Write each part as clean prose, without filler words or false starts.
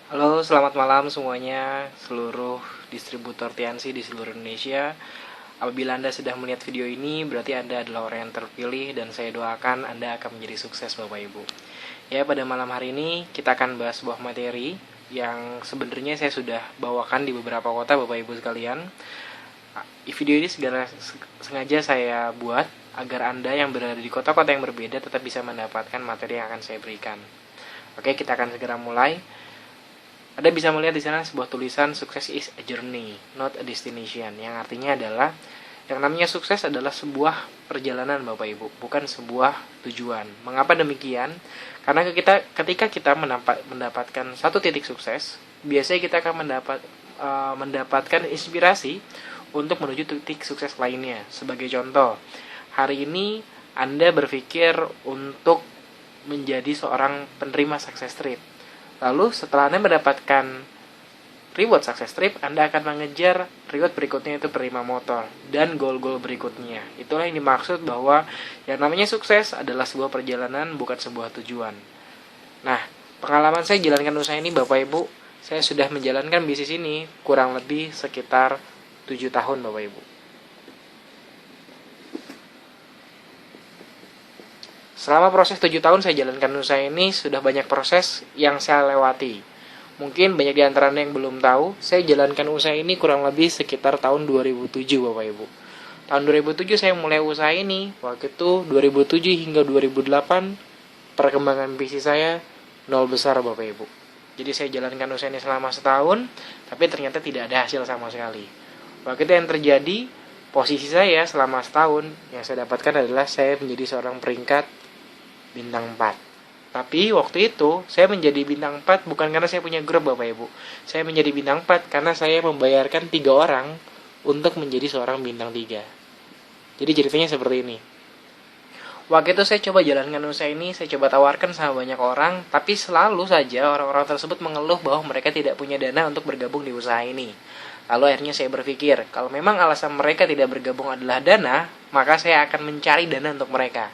Halo, selamat malam semuanya, seluruh distributor TNC di seluruh Indonesia. Apabila Anda sudah melihat video ini, berarti Anda adalah orang yang terpilih dan saya doakan Anda akan menjadi sukses Bapak Ibu. Ya, pada malam hari ini kita akan bahas sebuah materi yang sebenarnya saya sudah bawakan di beberapa kota Bapak Ibu sekalian. Video ini sengaja saya buat agar Anda yang berada di kota-kota yang berbeda tetap bisa mendapatkan materi yang akan saya berikan. Oke, kita akan segera mulai. Anda bisa melihat di sana sebuah tulisan "Success is a journey, not a destination", yang artinya adalah yang namanya sukses adalah sebuah perjalanan Bapak Ibu, bukan sebuah tujuan. Mengapa demikian? Karena ketika kita mendapatkan satu titik sukses, biasanya kita akan mendapatkan inspirasi untuk menuju titik sukses lainnya. Sebagai contoh, hari ini Anda berpikir untuk menjadi seorang penerima success trip. Lalu setelah Anda mendapatkan reward success trip, Anda akan mengejar reward berikutnya, itu penerima motor, dan goal-goal berikutnya. Itulah yang dimaksud bahwa yang namanya sukses adalah sebuah perjalanan, bukan sebuah tujuan. Nah, pengalaman saya jalankan usaha ini Bapak Ibu, saya sudah menjalankan bisnis ini kurang lebih sekitar 7 tahun Bapak Ibu. Selama proses 7 tahun saya jalankan usaha ini, sudah banyak proses yang saya lewati. Mungkin banyak di antara Anda yang belum tahu, saya jalankan usaha ini kurang lebih sekitar tahun 2007 Bapak Ibu. Tahun 2007 saya mulai usaha ini. Waktu itu 2007 hingga 2008 perkembangan bisnis saya nol besar Bapak Ibu. Jadi saya jalankan usaha ini selama setahun, tapi ternyata tidak ada hasil sama sekali. Waktu itu yang terjadi, posisi saya selama setahun yang saya dapatkan adalah saya menjadi seorang peringkat bintang 4. Tapi waktu itu saya menjadi bintang 4 bukan karena saya punya grup Bapak Ibu. Saya menjadi bintang 4 karena saya membayarkan 3 orang untuk menjadi seorang bintang 3. Jadi ceritanya seperti ini. Waktu itu saya coba jalankan usaha ini, saya coba tawarkan sama banyak orang, tapi selalu saja orang-orang tersebut mengeluh bahwa mereka tidak punya dana untuk bergabung di usaha ini. Lalu akhirnya saya berpikir, kalau memang alasan mereka tidak bergabung adalah dana, maka saya akan mencari dana untuk mereka.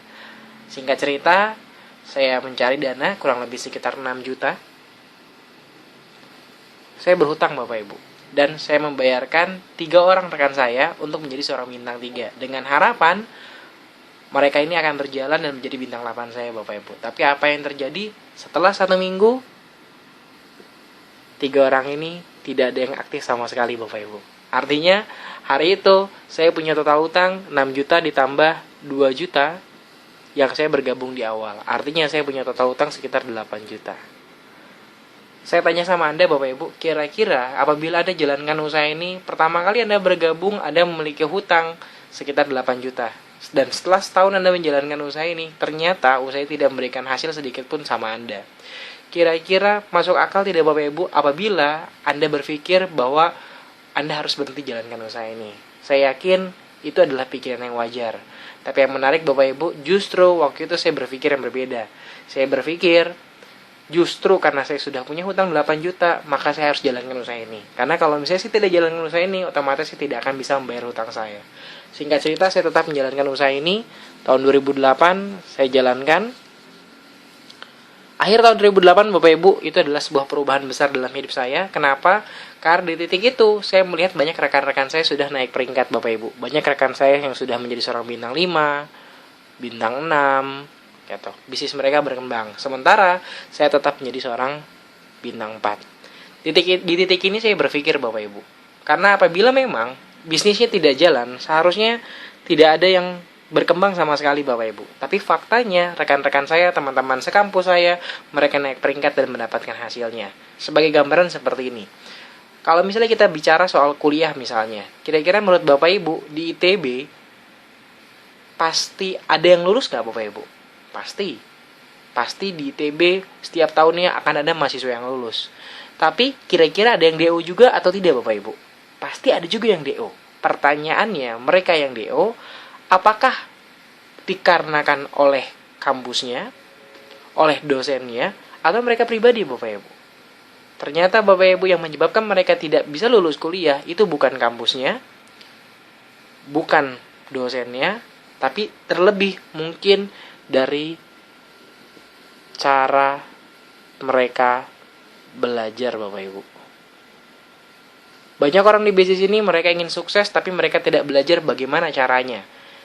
Singkat cerita, saya mencari dana kurang lebih sekitar 6 juta. Saya berhutang Bapak Ibu. Dan saya membayarkan 3 orang rekan saya untuk menjadi seorang bintang 3. Dengan harapan mereka ini akan berjalan dan menjadi bintang 8 saya Bapak Ibu. Tapi apa yang terjadi? Setelah 1 minggu, 3 orang ini tidak ada yang aktif sama sekali Bapak Ibu. Artinya hari itu saya punya total utang 6 juta ditambah 2 juta yang saya bergabung di awal. Artinya saya punya total utang sekitar 8 juta. Saya tanya sama Anda Bapak Ibu, kira-kira apabila Anda jalankan usaha ini, pertama kali Anda bergabung, Anda memiliki hutang sekitar 8 juta. Dan setelah setahun Anda menjalankan usaha ini, ternyata usaha tidak memberikan hasil sedikit pun sama Anda. Kira-kira masuk akal tidak Bapak Ibu apabila Anda berpikir bahwa Anda harus berhenti jalankan usaha ini? Saya yakin itu adalah pikiran yang wajar. Tapi yang menarik Bapak Ibu, justru waktu itu saya berpikir yang berbeda. Saya berpikir, justru karena saya sudah punya hutang 8 juta, maka saya harus jalankan usaha ini. Karena kalau misalnya saya tidak jalankan usaha ini, otomatis saya tidak akan bisa membayar hutang saya. Singkat cerita, saya tetap menjalankan usaha ini. Tahun 2008, saya jalankan. Akhir tahun 2008 Bapak Ibu, itu adalah sebuah perubahan besar dalam hidup saya. Kenapa? Karena di titik itu saya melihat banyak rekan-rekan saya sudah naik peringkat Bapak Ibu. Banyak rekan saya yang sudah menjadi seorang bintang 5, bintang 6 gitu. Bisnis mereka berkembang. Sementara saya tetap menjadi seorang bintang 4. Di titik ini saya berpikir Bapak Ibu, karena apabila memang bisnisnya tidak jalan, seharusnya tidak ada yang berkembang sama sekali Bapak Ibu. Tapi faktanya rekan-rekan saya, teman-teman sekampus saya, mereka naik peringkat dan mendapatkan hasilnya. Sebagai gambaran seperti ini. Kalau misalnya kita bicara soal kuliah misalnya, kira-kira menurut Bapak Ibu di ITB pasti ada yang lulus gak Bapak Ibu? Pasti. Pasti di ITB setiap tahunnya akan ada mahasiswa yang lulus. Tapi kira-kira ada yang DO juga atau tidak Bapak Ibu? Pasti ada juga yang DO. Pertanyaannya, mereka yang DO, apakah dikarenakan oleh kampusnya, oleh dosennya, atau mereka pribadi Bapak Ibu? Ternyata Bapak Ibu yang menyebabkan mereka tidak bisa lulus kuliah itu bukan kampusnya, bukan dosennya, tapi terlebih mungkin dari cara mereka belajar Bapak Ibu. Banyak orang di bisnis ini mereka ingin sukses tapi mereka tidak belajar bagaimana caranya.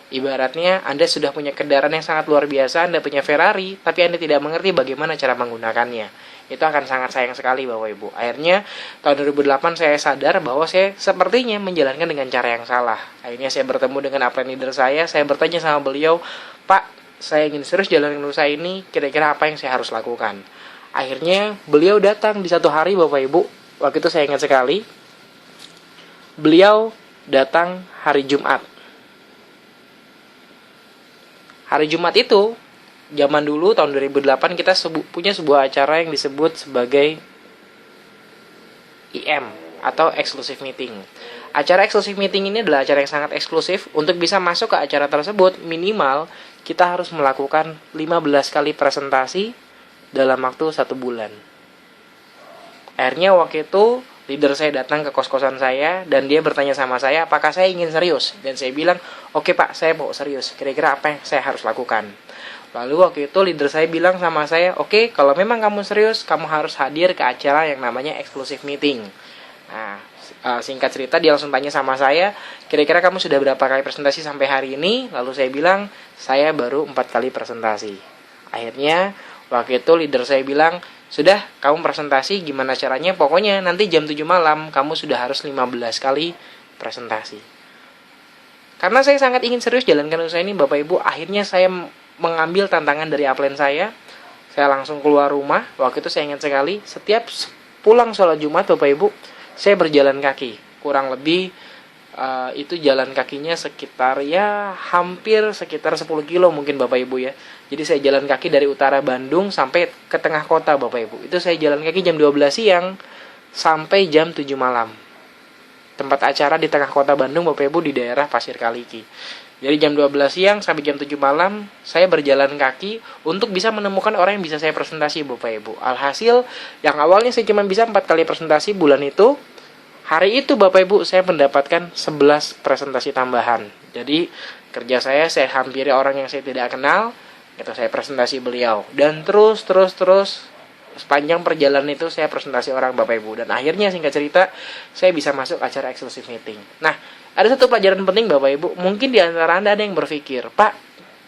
Ibaratnya Anda sudah punya kendaraan yang sangat luar biasa, Anda punya Ferrari, tapi Anda tidak mengerti bagaimana cara menggunakannya. Itu akan sangat sayang sekali Bapak Ibu. Akhirnya tahun 2008 saya sadar bahwa saya sepertinya menjalankan dengan cara yang salah. Akhirnya saya bertemu dengan upline leader saya bertanya sama beliau, Pak, saya ingin serius jalankan usaha ini, kira-kira apa yang saya harus lakukan? Akhirnya beliau datang di satu hari Bapak Ibu, waktu itu saya ingat sekali, beliau datang hari Jumat. Hari Jumat itu, zaman dulu tahun 2008 kita punya sebuah acara yang disebut sebagai IM atau Exclusive Meeting. Acara Exclusive Meeting ini adalah acara yang sangat eksklusif. Untuk bisa masuk ke acara tersebut, minimal kita harus melakukan 15 kali presentasi dalam waktu 1 bulan. Akhirnya waktu itu leader saya datang ke kos-kosan saya dan dia bertanya sama saya apakah saya ingin serius. Dan saya bilang, oke Pak, saya mau serius. Kira-kira apa yang saya harus lakukan? Lalu waktu itu leader saya bilang sama saya, oke, kalau memang kamu serius, kamu harus hadir ke acara yang namanya Exclusive Meeting. Nah, singkat cerita dia langsung tanya sama saya, kira-kira kamu sudah berapa kali presentasi sampai hari ini? Lalu saya bilang, saya baru 4 kali presentasi. Akhirnya waktu itu leader saya bilang, sudah, kamu presentasi gimana caranya? Pokoknya nanti jam 7 malam kamu sudah harus 15 kali presentasi. Karena saya sangat ingin serius jalankan usaha ini Bapak Ibu, akhirnya saya mengambil tantangan dari upline saya. Saya langsung keluar rumah. Waktu itu saya ingat sekali, setiap pulang sholat Jumat Bapak Ibu, saya berjalan kaki. Kurang lebih itu jalan kakinya sekitar hampir sekitar 10 kilo mungkin Bapak Ibu ya. Jadi saya jalan kaki dari utara Bandung sampai ke tengah kota Bapak Ibu. Itu saya jalan kaki jam 12 siang sampai jam 7 malam. Tempat acara di tengah kota Bandung Bapak Ibu di daerah Pasir Kaliki. Jadi jam 12 siang sampai jam 7 malam saya berjalan kaki untuk bisa menemukan orang yang bisa saya presentasi Bapak Ibu. Alhasil yang awalnya saya cuma bisa 4 kali presentasi bulan itu, hari itu Bapak Ibu saya mendapatkan 11 presentasi tambahan. Jadi kerja saya hampiri orang yang saya tidak kenal, itu saya presentasi beliau. Dan terus sepanjang perjalanan itu saya presentasi orang Bapak Ibu. Dan akhirnya singkat cerita saya bisa masuk acara Exclusive Meeting. Nah, ada satu pelajaran penting Bapak Ibu. Mungkin di antara Anda ada yang berpikir, Pak,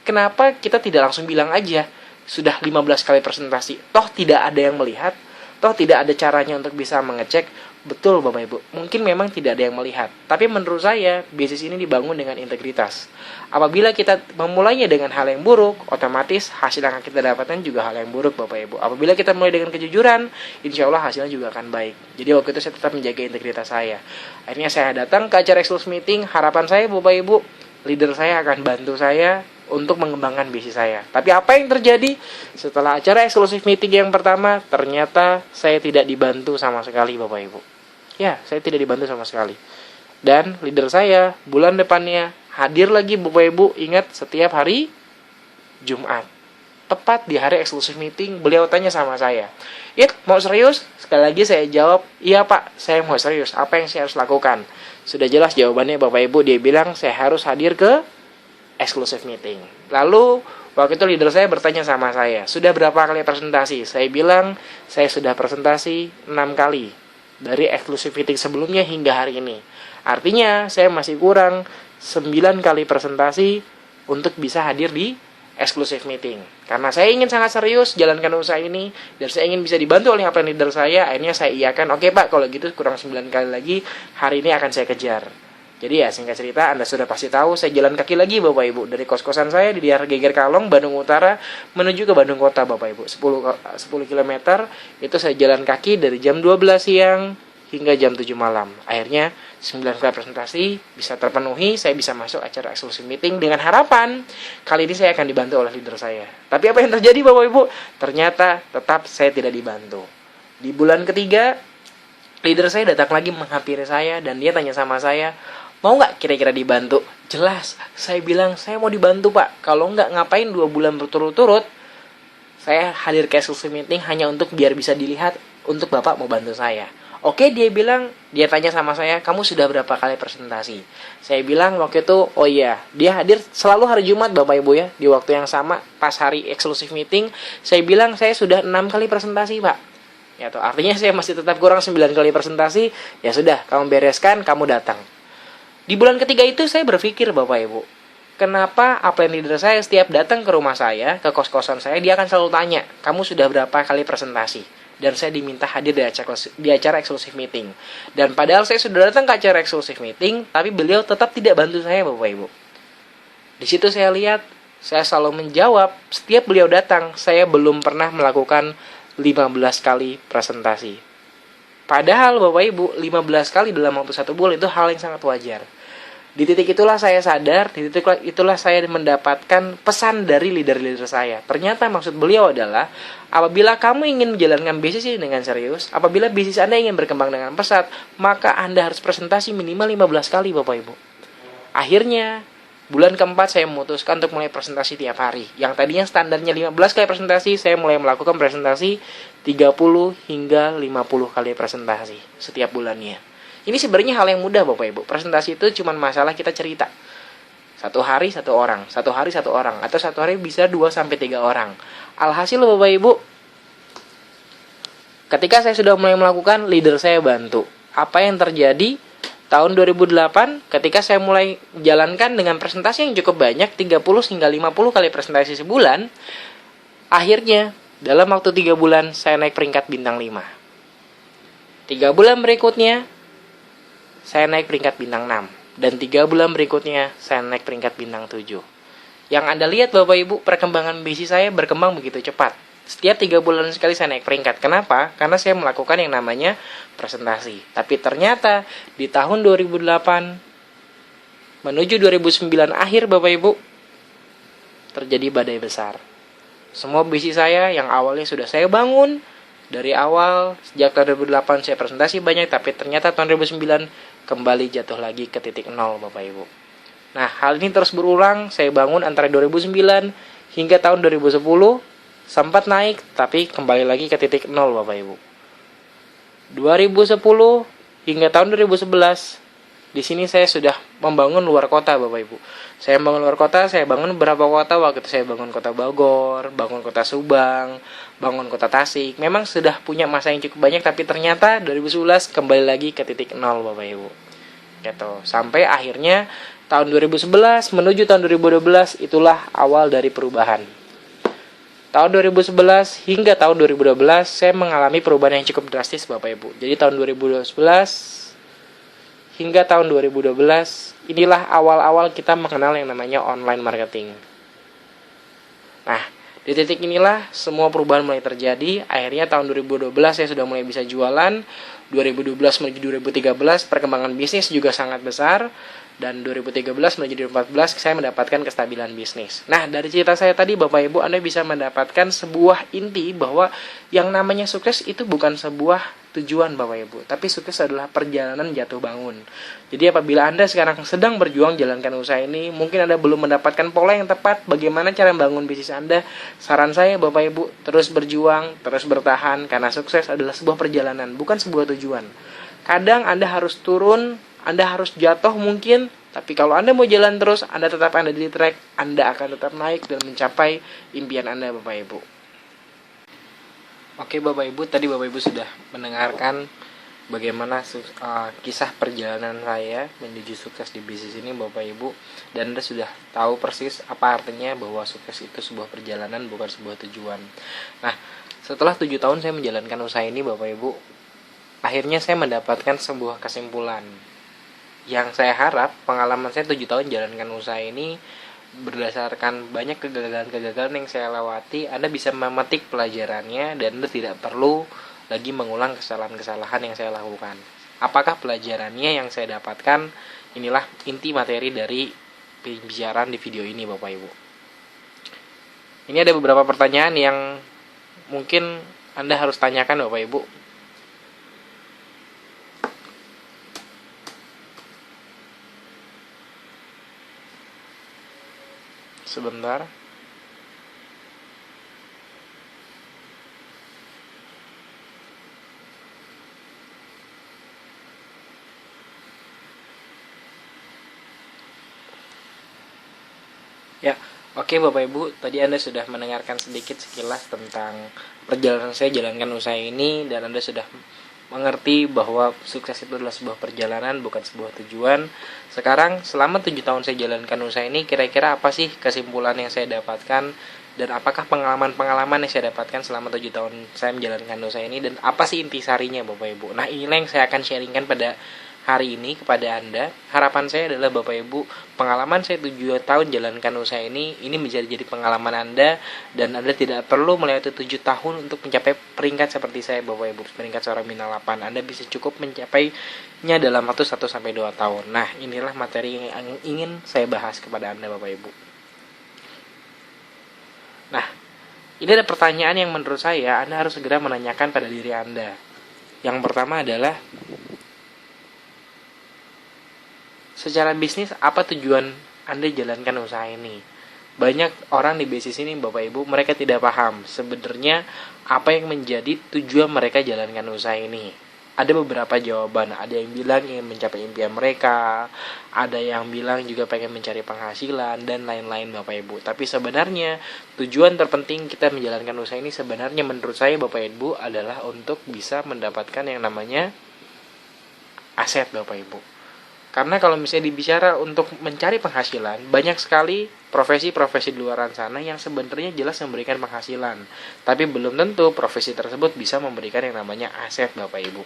kenapa kita tidak langsung bilang aja sudah 15 kali presentasi? Toh tidak ada yang melihat, toh tidak ada caranya untuk bisa mengecek. Betul Bapak Ibu, mungkin memang tidak ada yang melihat. Tapi menurut saya, bisnis ini dibangun dengan integritas. Apabila kita memulainya dengan hal yang buruk, otomatis hasil yang akan kita dapatkan juga hal yang buruk Bapak Ibu. Apabila kita mulai dengan kejujuran, insya Allah hasilnya juga akan baik. Jadi waktu itu saya tetap menjaga integritas saya. Akhirnya saya datang ke acara Exclusive Meeting. Harapan saya Bapak Ibu, leader saya akan bantu saya untuk mengembangkan bisnis saya. Tapi apa yang terjadi setelah acara Exclusive Meeting yang pertama? Ternyata saya tidak dibantu sama sekali Bapak Ibu. Ya, saya tidak dibantu sama sekali. Dan leader saya bulan depannya hadir lagi Bapak Ibu, ingat setiap hari Jumat. Tepat di hari Exclusive Meeting, beliau tanya sama saya, "It, mau serius?" Sekali lagi saya jawab, "Iya Pak, saya mau serius. Apa yang saya harus lakukan?" Sudah jelas jawabannya Bapak Ibu, dia bilang saya harus hadir ke Exclusive Meeting. Lalu waktu itu leader saya bertanya sama saya, "Sudah berapa kali presentasi?" Saya bilang, "Saya sudah presentasi 6 kali. Dari Exclusive Meeting sebelumnya hingga hari ini." Artinya saya masih kurang 9 kali presentasi untuk bisa hadir di Exclusive Meeting. Karena saya ingin sangat serius jalankan usaha ini dan saya ingin bisa dibantu oleh upline leader saya, akhirnya saya iakan, "Oke Pak, kalau gitu kurang 9 kali lagi, hari ini akan saya kejar." Jadi ya singkat cerita, Anda sudah pasti tahu saya jalan kaki lagi Bapak Ibu. Dari kos-kosan saya di daerah Geger Kalong, Bandung Utara, menuju ke Bandung Kota Bapak Ibu. 10 km itu saya jalan kaki dari jam 12 siang hingga jam 7 malam. Akhirnya 9 kali presentasi bisa terpenuhi, saya bisa masuk acara Exclusive Meeting dengan harapan kali ini saya akan dibantu oleh leader saya. Tapi apa yang terjadi Bapak Ibu? Ternyata tetap saya tidak dibantu. Di bulan ketiga, leader saya datang lagi menghampiri saya dan dia tanya sama saya, "Mau nggak kira-kira dibantu?" Jelas, saya bilang saya mau dibantu Pak. Kalau nggak ngapain 2 bulan berturut-turut, saya hadir ke Exclusive Meeting hanya untuk biar bisa dilihat untuk Bapak mau bantu saya. Oke, dia tanya sama saya, "Kamu sudah berapa kali presentasi?" Saya bilang waktu itu, "Oh iya," dia hadir selalu hari Jumat Bapak Ibu ya, di waktu yang sama pas hari Exclusive Meeting. Saya bilang saya sudah 6 kali presentasi Pak. Ya, atau artinya saya masih tetap kurang 9 kali presentasi, ya sudah, kamu bereskan, kamu datang. Di bulan ketiga itu saya berpikir Bapak Ibu, kenapa upline leader saya setiap datang ke rumah saya, ke kos-kosan saya, dia akan selalu tanya, kamu sudah berapa kali presentasi? Dan saya diminta hadir di acara eksklusif meeting. Dan padahal saya sudah datang ke acara eksklusif meeting, tapi beliau tetap tidak bantu saya Bapak Ibu. Di situ saya lihat, saya selalu menjawab, setiap beliau datang, saya belum pernah melakukan 15 kali presentasi. Padahal Bapak Ibu, 15 kali dalam waktu 1 bulan itu hal yang sangat wajar. Di titik itulah saya sadar, di titik itulah saya mendapatkan pesan dari leader-leader saya. Ternyata maksud beliau adalah, apabila kamu ingin menjalankan bisnis ini dengan serius, apabila bisnis Anda ingin berkembang dengan pesat, maka Anda harus presentasi minimal 15 kali Bapak Ibu. Akhirnya, bulan keempat saya memutuskan untuk mulai presentasi tiap hari. Yang tadinya standarnya 15 kali presentasi, saya mulai melakukan presentasi 30 hingga 50 kali presentasi setiap bulannya. Ini sebenarnya hal yang mudah Bapak Ibu. Presentasi itu cuma masalah kita cerita. 1 hari 1 orang, 1 hari 1 orang, atau 1 hari bisa 2-3 orang. Alhasil Bapak Ibu, ketika saya sudah mulai melakukan, leader saya bantu. Apa yang terjadi? Tahun 2008, ketika saya mulai jalankan dengan presentasi yang cukup banyak, 30 hingga 50 kali presentasi sebulan, akhirnya dalam waktu 3 bulan saya naik peringkat bintang 5. 3 bulan berikutnya saya naik peringkat bintang 6. Dan 3 bulan berikutnya saya naik peringkat bintang 7. Yang Anda lihat Bapak Ibu, perkembangan bisnis saya berkembang begitu cepat. Setiap 3 bulan sekali saya naik peringkat. Kenapa? Karena saya melakukan yang namanya presentasi. Tapi ternyata di tahun 2008 menuju 2009 akhir Bapak Ibu, terjadi badai besar. Semua bisnis saya yang awalnya sudah saya bangun dari awal, sejak tahun 2008 saya presentasi banyak, tapi ternyata tahun 2009 kembali jatuh lagi ke titik nol Bapak Ibu. Nah, hal ini terus berulang, saya bangun antara 2009 hingga tahun 2010, sempat naik, tapi kembali lagi ke titik nol Bapak Ibu. 2010 hingga tahun 2011, di sini saya sudah membangun luar kota Bapak Ibu. Saya membangun luar kota, saya bangun beberapa kota. Waktu itu saya bangun kota Bogor, bangun kota Subang, bangun kota Tasik. Memang sudah punya masa yang cukup banyak, tapi ternyata 2011 kembali lagi ke titik nol Bapak Ibu. Gitu. Sampai akhirnya tahun 2011 menuju tahun 2012 itulah awal dari perubahan. Tahun 2011 hingga tahun 2012 saya mengalami perubahan yang cukup drastis Bapak Ibu. Jadi tahun 2011 hingga tahun 2012, inilah awal-awal kita mengenal yang namanya online marketing. Nah, di titik inilah semua perubahan mulai terjadi. Akhirnya tahun 2012 saya sudah mulai bisa jualan. 2012 menuju 2013 perkembangan bisnis juga sangat besar. Dan 2013 menuju 2014 saya mendapatkan kestabilan bisnis. Nah, dari cerita saya tadi Bapak Ibu, Anda bisa mendapatkan sebuah inti bahwa yang namanya sukses itu bukan sebuah tujuan Bapak Ibu, tapi sukses adalah perjalanan jatuh bangun. Jadi apabila Anda sekarang sedang berjuang jalankan usaha ini, mungkin Anda belum mendapatkan pola yang tepat bagaimana cara membangun bisnis Anda. Saran saya Bapak Ibu, terus berjuang, terus bertahan, karena sukses adalah sebuah perjalanan, bukan sebuah tujuan. Kadang Anda harus turun, Anda harus jatuh mungkin, tapi kalau Anda mau jalan terus, Anda tetap ada di track, Anda akan tetap naik dan mencapai impian Anda Bapak Ibu. Oke Bapak Ibu, tadi Bapak Ibu sudah mendengarkan bagaimana kisah perjalanan saya menuju sukses di bisnis ini Bapak Ibu. Dan Anda sudah tahu persis apa artinya bahwa sukses itu sebuah perjalanan, bukan sebuah tujuan. Nah, setelah 7 tahun saya menjalankan usaha ini Bapak Ibu, akhirnya saya mendapatkan sebuah kesimpulan. Yang saya harap pengalaman saya 7 tahun jalankan usaha ini, berdasarkan banyak kegagalan-kegagalan yang saya lewati, Anda bisa memetik pelajarannya dan Anda tidak perlu lagi mengulang kesalahan-kesalahan yang saya lakukan. Apakah pelajarannya yang saya dapatkan? Inilah inti materi dari pembicaraan di video ini Bapak Ibu. Ini ada beberapa pertanyaan yang mungkin Anda harus tanyakan Bapak Ibu. Sebentar. Ya, Oke Bapak Ibu, tadi Anda sudah mendengarkan sedikit sekilas tentang perjalanan saya jalankan usaha ini, dan Anda sudah mengerti bahwa sukses itu adalah sebuah perjalanan, bukan sebuah tujuan. Sekarang selama 7 tahun saya jalankan usaha ini, kira-kira apa sih kesimpulan yang saya dapatkan, dan apakah pengalaman-pengalaman yang saya dapatkan selama 7 tahun saya menjalankan usaha ini, dan apa sih intisarinya Bapak Ibu. Nah, inilah yang saya akan sharingkan pada hari ini kepada Anda. Harapan saya adalah Bapak Ibu, pengalaman saya 7 tahun jalankan usaha ini menjadi pengalaman Anda, dan Anda tidak perlu melewati 7 tahun untuk mencapai peringkat seperti saya Bapak Ibu, peringkat seorang bina 8. Anda bisa cukup mencapainya dalam waktu 1-2 tahun. Nah, inilah materi yang ingin saya bahas kepada Anda Bapak Ibu. Nah, ini ada pertanyaan yang menurut saya Anda harus segera menanyakan pada diri Anda. Yang pertama adalah, secara bisnis, apa tujuan Anda jalankan usaha ini? Banyak orang di bisnis ini Bapak Ibu, mereka tidak paham sebenarnya apa yang menjadi tujuan mereka jalankan usaha ini. Ada beberapa jawaban, ada yang bilang ingin mencapai impian mereka, ada yang bilang juga pengen mencari penghasilan, dan lain-lain Bapak Ibu. Tapi sebenarnya tujuan terpenting kita menjalankan usaha ini sebenarnya menurut saya Bapak Ibu adalah untuk bisa mendapatkan yang namanya aset Bapak Ibu. Karena kalau misalnya dibicara untuk mencari penghasilan, banyak sekali profesi-profesi di luar sana yang sebenarnya jelas memberikan penghasilan. Tapi belum tentu profesi tersebut bisa memberikan yang namanya aset Bapak Ibu.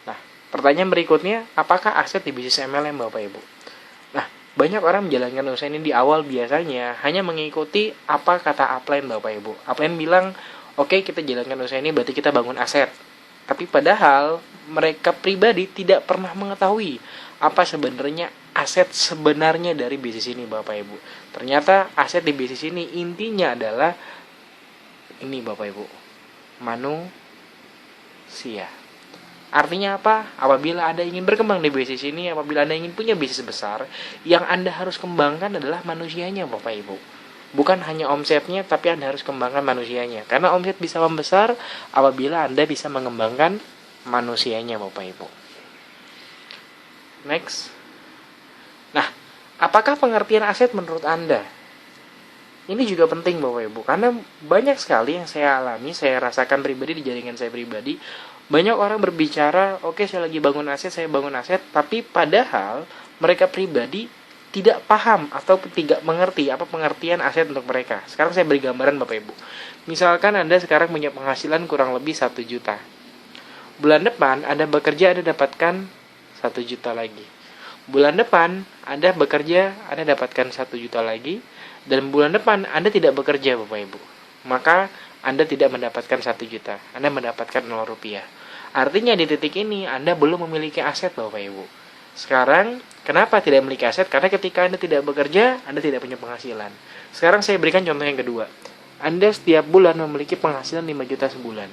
Nah, pertanyaan berikutnya, apakah aset di bisnis MLM Bapak Ibu? Nah, banyak orang menjalankan usaha ini di awal biasanya hanya mengikuti apa kata upline Bapak Ibu. Upline bilang, oke, kita jalankan usaha ini berarti kita bangun aset. Tapi padahal mereka pribadi tidak pernah mengetahui apa sebenarnya aset sebenarnya dari bisnis ini Bapak Ibu. Ternyata aset di bisnis ini intinya adalah ini Bapak Ibu, manusia. Artinya apa? Apabila Anda ingin berkembang di bisnis ini, apabila Anda ingin punya bisnis besar, yang Anda harus kembangkan adalah manusianya Bapak Ibu. Bukan hanya omsetnya, tapi Anda harus kembangkan manusianya. Karena omset bisa membesar apabila Anda bisa mengembangkan manusianya Bapak Ibu. Next. Nah, apakah pengertian aset menurut Anda? Ini juga penting Bapak Ibu, karena banyak sekali yang saya alami, saya rasakan pribadi di jaringan saya pribadi. Banyak orang berbicara, oke, saya lagi bangun aset, tapi padahal mereka pribadi tidak paham atau tidak mengerti apa pengertian aset untuk mereka. Sekarang saya beri gambaran Bapak Ibu. Misalkan Anda sekarang punya penghasilan kurang lebih 1 juta. Bulan depan Anda bekerja, Anda dapatkan 1 juta lagi. Bulan depan Anda bekerja, Anda dapatkan 1 juta lagi. Dan bulan depan Anda tidak bekerja Bapak Ibu, maka Anda tidak mendapatkan 1 juta, Anda mendapatkan 0 rupiah. Artinya di titik ini Anda belum memiliki aset Bapak Ibu. Sekarang kenapa tidak memiliki aset? Karena ketika Anda tidak bekerja, Anda tidak punya penghasilan. Sekarang saya berikan contoh yang kedua. Anda setiap bulan memiliki penghasilan 5 juta sebulan.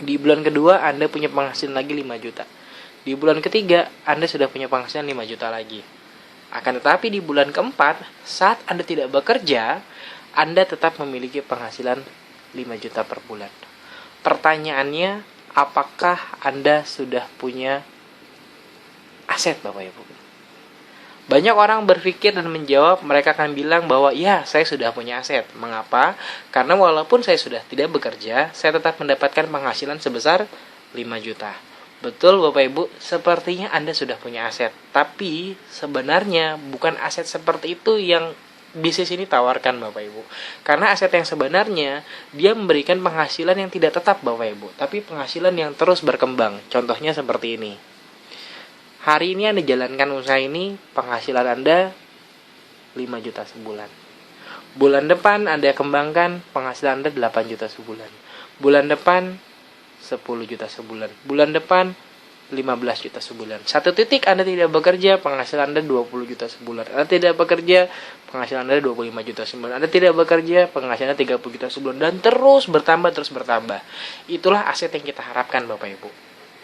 Di bulan kedua Anda punya penghasilan lagi 5 juta. Di bulan ketiga, Anda sudah punya penghasilan 5 juta lagi. Akan tetapi di bulan keempat, saat Anda tidak bekerja, Anda tetap memiliki penghasilan 5 juta per bulan. Pertanyaannya, apakah Anda sudah punya aset Bapak Ibu? Banyak orang berpikir dan menjawab, mereka akan bilang bahwa ya, saya sudah punya aset. Mengapa? Karena walaupun saya sudah tidak bekerja, saya tetap mendapatkan penghasilan sebesar 5 juta. Betul Bapak Ibu, sepertinya Anda sudah punya aset. Tapi sebenarnya bukan aset seperti itu yang bisnis ini tawarkan Bapak Ibu. Karena aset yang sebenarnya, dia memberikan penghasilan yang tidak tetap Bapak Ibu, tapi penghasilan yang terus berkembang. Contohnya seperti ini. Hari ini Anda jalankan usaha ini, penghasilan Anda 5 juta sebulan. Bulan depan Anda kembangkan, penghasilan Anda 8 juta sebulan. Bulan depan 10 juta sebulan. Bulan depan 15 juta sebulan. Satu titik Anda tidak bekerja, penghasilan Anda 20 juta sebulan. Anda tidak bekerja, penghasilan Anda 25 juta sebulan. Anda tidak bekerja, penghasilan Anda 30 juta sebulan. Dan terus bertambah. Itulah aset yang kita harapkan Bapak Ibu.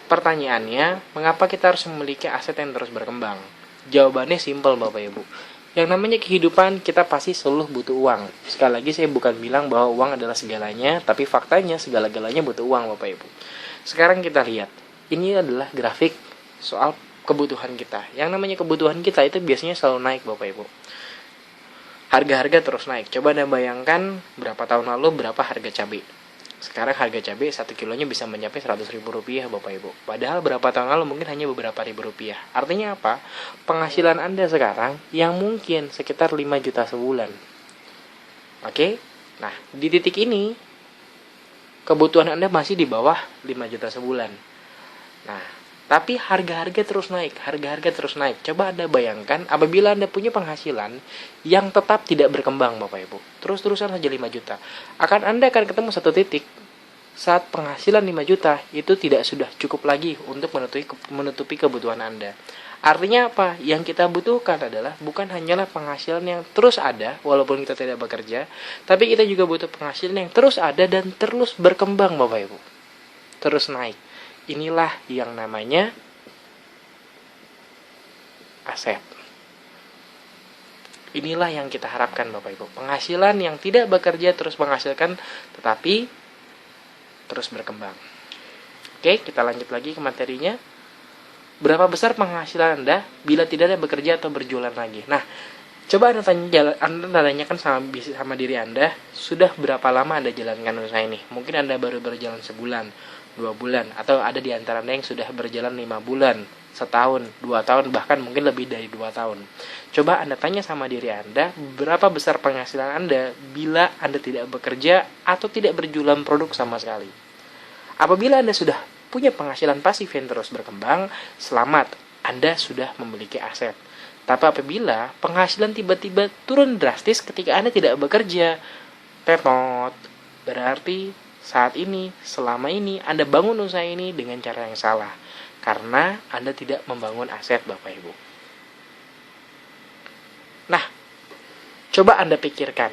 Pertanyaannya, mengapa kita harus memiliki aset yang terus berkembang? Jawabannya simpel Bapak Ibu. Yang namanya kehidupan, kita pasti selalu butuh uang. Sekali lagi saya bukan bilang bahwa uang adalah segalanya, tapi faktanya segala-galanya butuh uang Bapak Ibu. Sekarang kita lihat, ini adalah grafik soal kebutuhan kita. Yang namanya kebutuhan kita itu biasanya selalu naik Bapak Ibu. harga-harga terus naik. Coba Anda bayangkan berapa tahun lalu berapa harga cabai. Sekarang harga cabai 1 kilonya bisa mencapai Rp100.000 Bapak Ibu. Padahal berapa tahun lalu mungkin hanya beberapa ribu rupiah. Artinya apa? Penghasilan Anda sekarang yang mungkin sekitar 5 juta sebulan. Oke? Nah, di titik ini kebutuhan Anda masih di bawah 5 juta sebulan. Nah, tapi harga-harga terus naik, Coba Anda bayangkan apabila Anda punya penghasilan yang tetap tidak berkembang Bapak Ibu. Terus-terusan saja 5 juta. Anda akan ketemu satu titik saat penghasilan 5 juta itu tidak sudah cukup lagi untuk menutupi kebutuhan Anda. Artinya apa? Yang kita butuhkan adalah bukan hanyalah penghasilan yang terus ada walaupun kita tidak bekerja, tapi kita juga butuh penghasilan yang terus ada dan terus berkembang Bapak Ibu. Terus naik. Inilah yang namanya aset. Inilah yang kita harapkan Bapak Ibu. Penghasilan yang tidak bekerja terus menghasilkan tetapi terus berkembang. Oke, kita lanjut lagi ke materinya. Berapa besar penghasilan Anda bila tidak ada bekerja atau berjualan lagi? Nah, coba Anda tanyakan sama diri Anda, sudah berapa lama Anda jalankan usaha ini? Mungkin Anda baru berjalan sebulan, 2 bulan, atau ada di antara Anda yang sudah berjalan 5 bulan, setahun, 2 tahun, bahkan mungkin lebih dari 2 tahun. Coba Anda tanya sama diri Anda, berapa besar penghasilan Anda bila Anda tidak bekerja atau tidak berjualan produk sama sekali. Apabila Anda sudah punya penghasilan pasif yang terus berkembang, selamat, Anda sudah memiliki aset. Tapi apabila penghasilan tiba-tiba turun drastis ketika Anda tidak bekerja, berarti saat ini, selama ini, Anda bangun usaha ini dengan cara yang salah. Karena Anda tidak membangun aset Bapak Ibu. Nah, coba Anda pikirkan,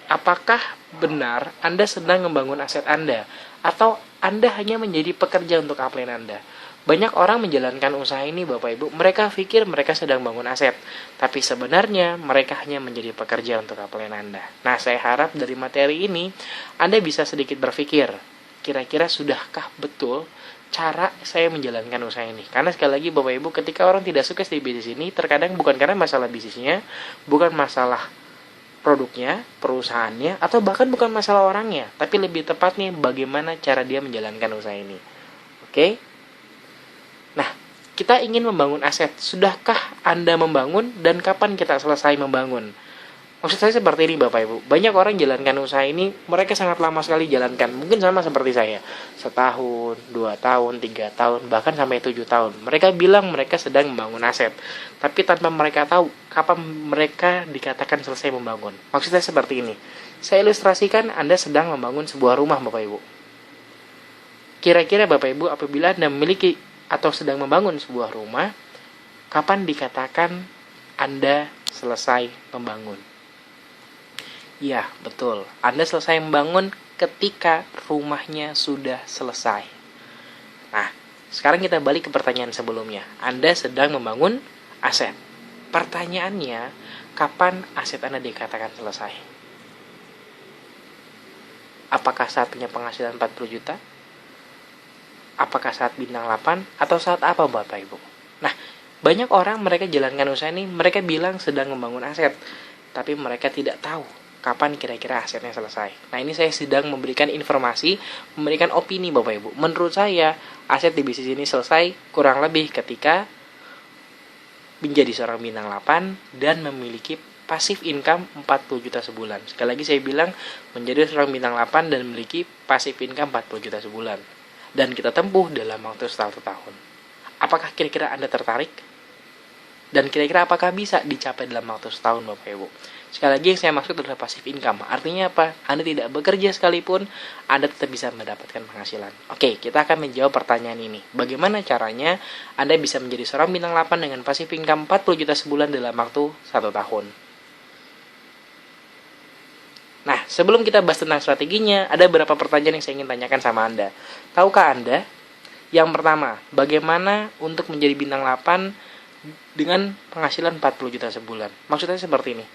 apakah benar Anda sedang membangun aset Anda? Atau Anda hanya menjadi pekerja untuk upline Anda? Banyak orang menjalankan usaha ini Bapak Ibu, mereka pikir mereka sedang bangun aset, tapi sebenarnya mereka hanya menjadi pekerja untuk upline Anda. Nah, saya harap dari materi ini Anda bisa sedikit berpikir, kira-kira sudahkah betul cara saya menjalankan usaha ini? Karena sekali lagi Bapak Ibu, ketika orang tidak sukses di bisnis ini, terkadang bukan karena masalah bisnisnya, bukan masalah produknya, perusahaannya, atau bahkan bukan masalah orangnya, tapi lebih tepatnya bagaimana cara dia menjalankan usaha ini. Oke? Nah, kita ingin membangun aset. Sudahkah Anda membangun dan kapan kita selesai membangun? Maksud saya seperti ini Bapak Ibu. Banyak orang jalankan usaha ini, mereka sangat lama sekali jalankan. Mungkin sama seperti saya. 1 tahun, 2 tahun, 3 tahun, bahkan sampai 7 tahun. Mereka bilang mereka sedang membangun aset. Tapi tanpa mereka tahu kapan mereka dikatakan selesai membangun. Maksud saya seperti ini. Saya ilustrasikan Anda sedang membangun sebuah rumah Bapak Ibu. Kira-kira Bapak Ibu apabila Anda memiliki atau sedang membangun sebuah rumah, kapan dikatakan Anda selesai membangun? Ya, betul. Anda selesai membangun ketika rumahnya sudah selesai. Nah, sekarang kita balik ke pertanyaan sebelumnya. Anda sedang membangun aset. Pertanyaannya, kapan aset Anda dikatakan selesai? Apakah saat punya penghasilan 40 juta? Apakah saat bintang 8 atau saat apa Bapak Ibu? Nah, banyak orang mereka jalankan usaha ini, mereka bilang sedang membangun aset, tapi mereka tidak tahu kapan kira-kira asetnya selesai. Nah, ini saya sedang memberikan informasi, memberikan opini Bapak Ibu. Menurut saya, aset di bisnis ini selesai kurang lebih ketika menjadi seorang bintang 8 dan memiliki pasif income 40 juta sebulan. Sekali lagi saya bilang, menjadi seorang bintang 8 dan memiliki pasif income 40 juta sebulan. Dan kita tempuh dalam waktu 1 tahun. Apakah kira-kira Anda tertarik? Dan kira-kira apakah bisa dicapai dalam waktu setahun Bapak Ibu? Sekali lagi yang saya maksud adalah passive income. Artinya apa? Anda tidak bekerja sekalipun, Anda tetap bisa mendapatkan penghasilan. Oke, kita akan menjawab pertanyaan ini. Bagaimana caranya Anda bisa menjadi seorang bintang 8 dengan passive income 40 juta sebulan dalam waktu 1 tahun? Nah, sebelum kita bahas tentang strateginya, ada beberapa pertanyaan yang saya ingin tanyakan sama Anda. Tahukah Anda? Yang pertama, bagaimana untuk menjadi bintang 8 dengan penghasilan 40 juta sebulan? Maksudnya seperti ini.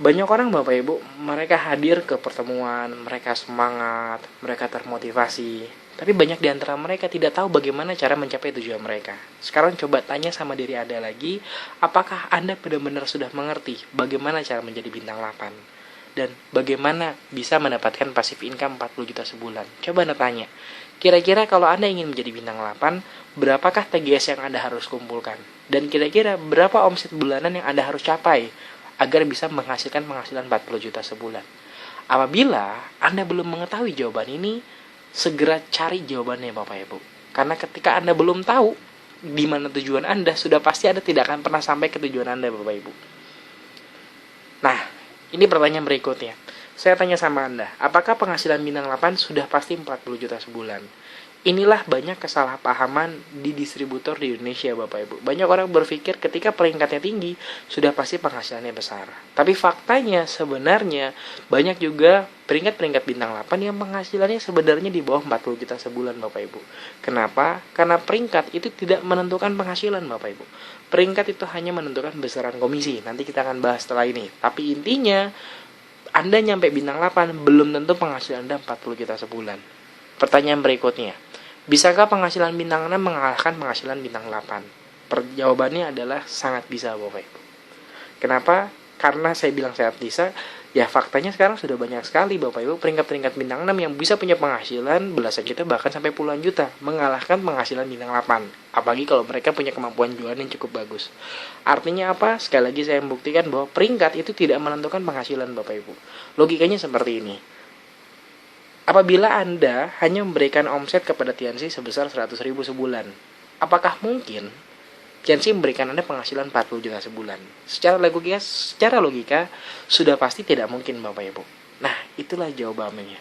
Banyak orang Bapak Ibu, mereka hadir ke pertemuan, mereka semangat, mereka termotivasi. Tapi banyak di antara mereka tidak tahu bagaimana cara mencapai tujuan mereka. Sekarang coba tanya sama diri Anda lagi, apakah Anda benar-benar sudah mengerti bagaimana cara menjadi bintang 8? Dan bagaimana bisa mendapatkan passive income 40 juta sebulan? Coba Anda tanya, kira-kira kalau Anda ingin menjadi bintang 8, berapakah TGS yang Anda harus kumpulkan? Dan kira-kira berapa omset bulanan yang Anda harus capai agar bisa menghasilkan penghasilan 40 juta sebulan? Apabila Anda belum mengetahui jawaban ini, segera cari jawabannya Bapak Ibu. Karena ketika Anda belum tahu di mana tujuan Anda, sudah pasti Anda tidak akan pernah sampai ke tujuan Anda Bapak Ibu. Nah, ini pertanyaan berikutnya. Saya tanya sama Anda, apakah penghasilan bintang 8 sudah pasti 40 juta sebulan? Inilah banyak kesalahpahaman di distributor di Indonesia Bapak Ibu. Banyak orang berpikir ketika peringkatnya tinggi, sudah pasti penghasilannya besar. Tapi faktanya sebenarnya banyak juga peringkat-peringkat bintang 8 yang penghasilannya sebenarnya di bawah 40 juta sebulan Bapak Ibu. Kenapa? Karena peringkat itu tidak menentukan penghasilan Bapak Ibu. Peringkat itu hanya menentukan besaran komisi. Nanti kita akan bahas setelah ini. Tapi intinya, Anda nyampe bintang 8 belum tentu penghasilan Anda 40 juta sebulan. Pertanyaan berikutnya, bisakah penghasilan bintang 6 mengalahkan penghasilan bintang 8? Jawabannya adalah sangat bisa Bapak Ibu. Kenapa? Karena saya bilang sangat bisa, ya faktanya sekarang sudah banyak sekali Bapak Ibu peringkat-peringkat bintang 6 yang bisa punya penghasilan belasan juta bahkan sampai puluhan juta, mengalahkan penghasilan bintang 8. Apalagi kalau mereka punya kemampuan jualan yang cukup bagus. Artinya apa? Sekali lagi saya membuktikan bahwa peringkat itu tidak menentukan penghasilan Bapak Ibu. Logikanya seperti ini. Apabila Anda hanya memberikan omset kepada Tiansi sebesar 100.000 sebulan, apakah mungkin Tiansi memberikan Anda penghasilan 40 juta sebulan? Secara logika, sudah pasti tidak mungkin Bapak Ibu. Nah, itulah jawabannya.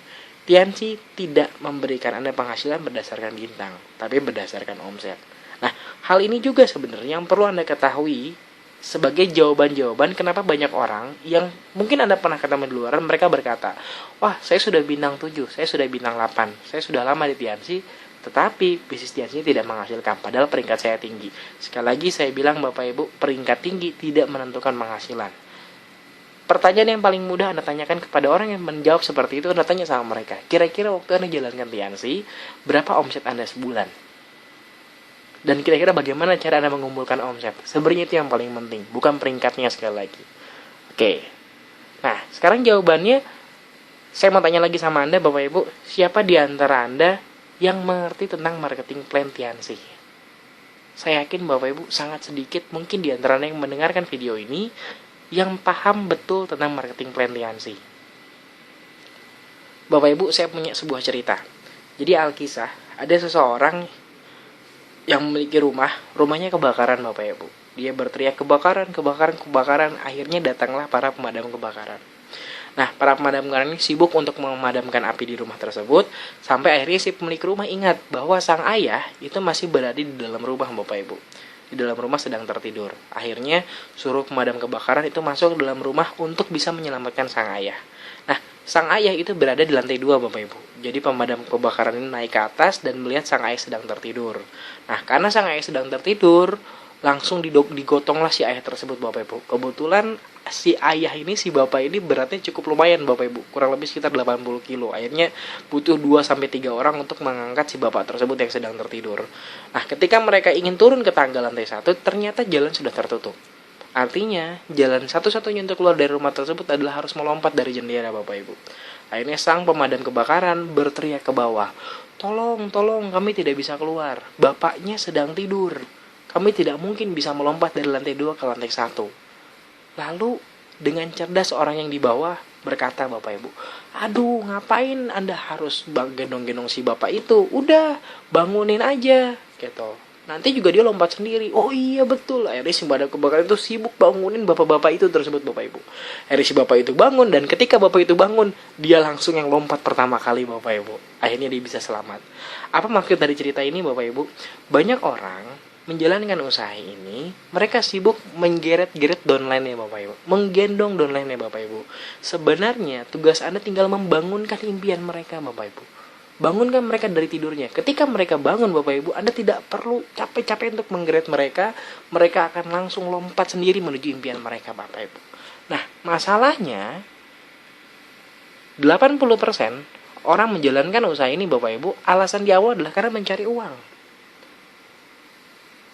Tiansi tidak memberikan Anda penghasilan berdasarkan bintang, tapi berdasarkan omset. Nah, hal ini juga sebenarnya yang perlu Anda ketahui sebagai jawaban-jawaban kenapa banyak orang yang mungkin Anda pernah ketemu di luar, mereka berkata, wah saya sudah bintang 7, saya sudah bintang 8, saya sudah lama di Tiansi, tetapi bisnis Tiansi tidak menghasilkan, padahal peringkat saya tinggi. Sekali lagi saya bilang Bapak Ibu, peringkat tinggi tidak menentukan penghasilan. Pertanyaan yang paling mudah Anda tanyakan kepada orang yang menjawab seperti itu, Anda tanya sama mereka, kira-kira waktu Anda jalankan Tiansi, berapa omset Anda sebulan? Dan kira-kira bagaimana cara Anda mengumpulkan omset? Sebenarnya itu yang paling penting, bukan peringkatnya sekali lagi. Oke. Nah, sekarang jawabannya saya mau tanya lagi sama Anda Bapak Ibu, siapa di antara Anda yang mengerti tentang marketing plan Tiansi? Saya yakin Bapak Ibu sangat sedikit mungkin di antara Anda yang mendengarkan video ini yang paham betul tentang marketing plan Tiansi. Bapak Ibu, saya punya sebuah cerita. Jadi alkisah, ada seseorang yang memiliki rumahnya kebakaran Bapak Ibu. Dia berteriak kebakaran, akhirnya datanglah para pemadam kebakaran. Nah, para pemadam kebakaran ini sibuk untuk memadamkan api di rumah tersebut, sampai akhirnya si pemilik rumah ingat bahwa sang ayah itu masih berada di dalam rumah Bapak Ibu. Di dalam rumah sedang tertidur. Akhirnya suruh pemadam kebakaran itu masuk ke dalam rumah untuk bisa menyelamatkan sang ayah. Nah, sang ayah itu berada di lantai 2 Bapak Ibu. Jadi pemadam kebakaran ini naik ke atas dan melihat sang ayah sedang tertidur. Nah, karena sang ayah sedang tertidur, langsung digotonglah si ayah tersebut Bapak Ibu. Kebetulan si ayah ini, si bapak ini beratnya cukup lumayan Bapak Ibu. Kurang lebih sekitar 80 kilo. Akhirnya butuh 2-3 orang untuk mengangkat si bapak tersebut yang sedang tertidur. Nah, ketika mereka ingin turun ke tangga lantai 1, ternyata jalan sudah tertutup. Artinya, jalan satu-satunya untuk keluar dari rumah tersebut adalah harus melompat dari jendela Bapak Ibu. Akhirnya sang pemadam kebakaran berteriak ke bawah, tolong, kami tidak bisa keluar. Bapaknya sedang tidur. Kami tidak mungkin bisa melompat dari lantai 2 ke lantai 1. Lalu, dengan cerdas orang yang di bawah berkata Bapak Ibu, aduh ngapain Anda harus gendong-gendong si bapak itu? Udah, bangunin aja, gitu. Nanti juga dia lompat sendiri. Oh iya betul. Akhirnya si pemadam kebakaran itu sibuk bangunin bapak-bapak itu tersebut Bapak Ibu. Akhirnya si bapak itu bangun, dan ketika bapak itu bangun, dia langsung yang lompat pertama kali Bapak Ibu. Akhirnya dia bisa selamat. Apa maksud dari cerita ini Bapak Ibu? Banyak orang menjalankan usaha ini, mereka sibuk menggeret-geret downline-nya Bapak Ibu. Menggendong downline-nya Bapak Ibu. Sebenarnya tugas Anda tinggal membangunkan impian mereka Bapak Ibu. Bangunkan mereka dari tidurnya. Ketika mereka bangun Bapak Ibu, Anda tidak perlu capek-capek untuk menggeret mereka. Mereka akan langsung lompat sendiri menuju impian mereka Bapak Ibu. Nah, masalahnya 80% orang menjalankan usaha ini Bapak Ibu, alasan di awal adalah karena mencari uang.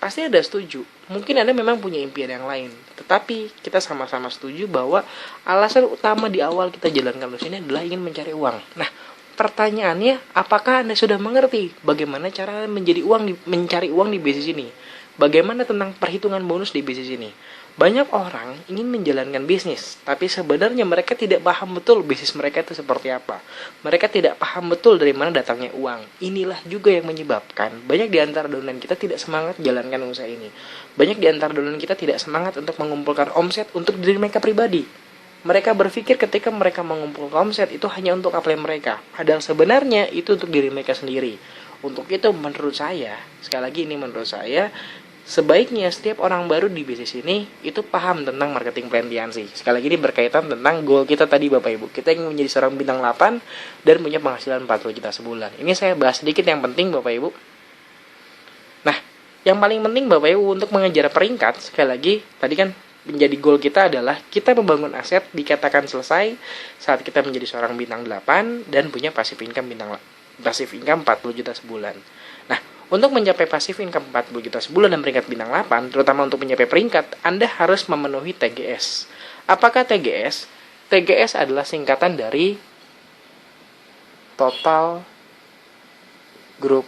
Pasti Anda setuju. Mungkin Anda memang punya impian yang lain, tetapi kita sama-sama setuju bahwa alasan utama di awal kita jalankan usaha ini adalah ingin mencari uang. Nah, pertanyaannya, apakah Anda sudah mengerti bagaimana cara mencari uang di bisnis ini? Bagaimana tentang perhitungan bonus di bisnis ini? Banyak orang ingin menjalankan bisnis, tapi sebenarnya mereka tidak paham betul bisnis mereka itu seperti apa. Mereka tidak paham betul dari mana datangnya uang. Inilah juga yang menyebabkan banyak di antara downline kita tidak semangat jalankan usaha ini. Banyak di antara downline kita tidak semangat untuk mengumpulkan omset untuk diri mereka pribadi. Mereka berpikir ketika mereka mengumpulkan omset itu hanya untuk apply mereka. Padahal sebenarnya itu untuk diri mereka sendiri. Untuk itu menurut saya, sekali lagi ini menurut saya, sebaiknya setiap orang baru di bisnis ini itu paham tentang marketing plan TNC. Sekali lagi ini berkaitan tentang goal kita tadi Bapak Ibu. Kita ingin menjadi seorang bintang 8 dan punya penghasilan 40 juta sebulan. Ini saya bahas sedikit yang penting Bapak Ibu. Nah, yang paling penting Bapak Ibu untuk mengejar peringkat, sekali lagi tadi kan menjadi goal kita adalah kita membangun aset dikatakan selesai saat kita menjadi seorang bintang 8 dan punya passive income 40 juta sebulan. Nah, untuk mencapai passive income 40 juta sebulan dan peringkat bintang 8, terutama untuk mencapai peringkat, Anda harus memenuhi TGS. Apakah TGS? TGS adalah singkatan dari Total Group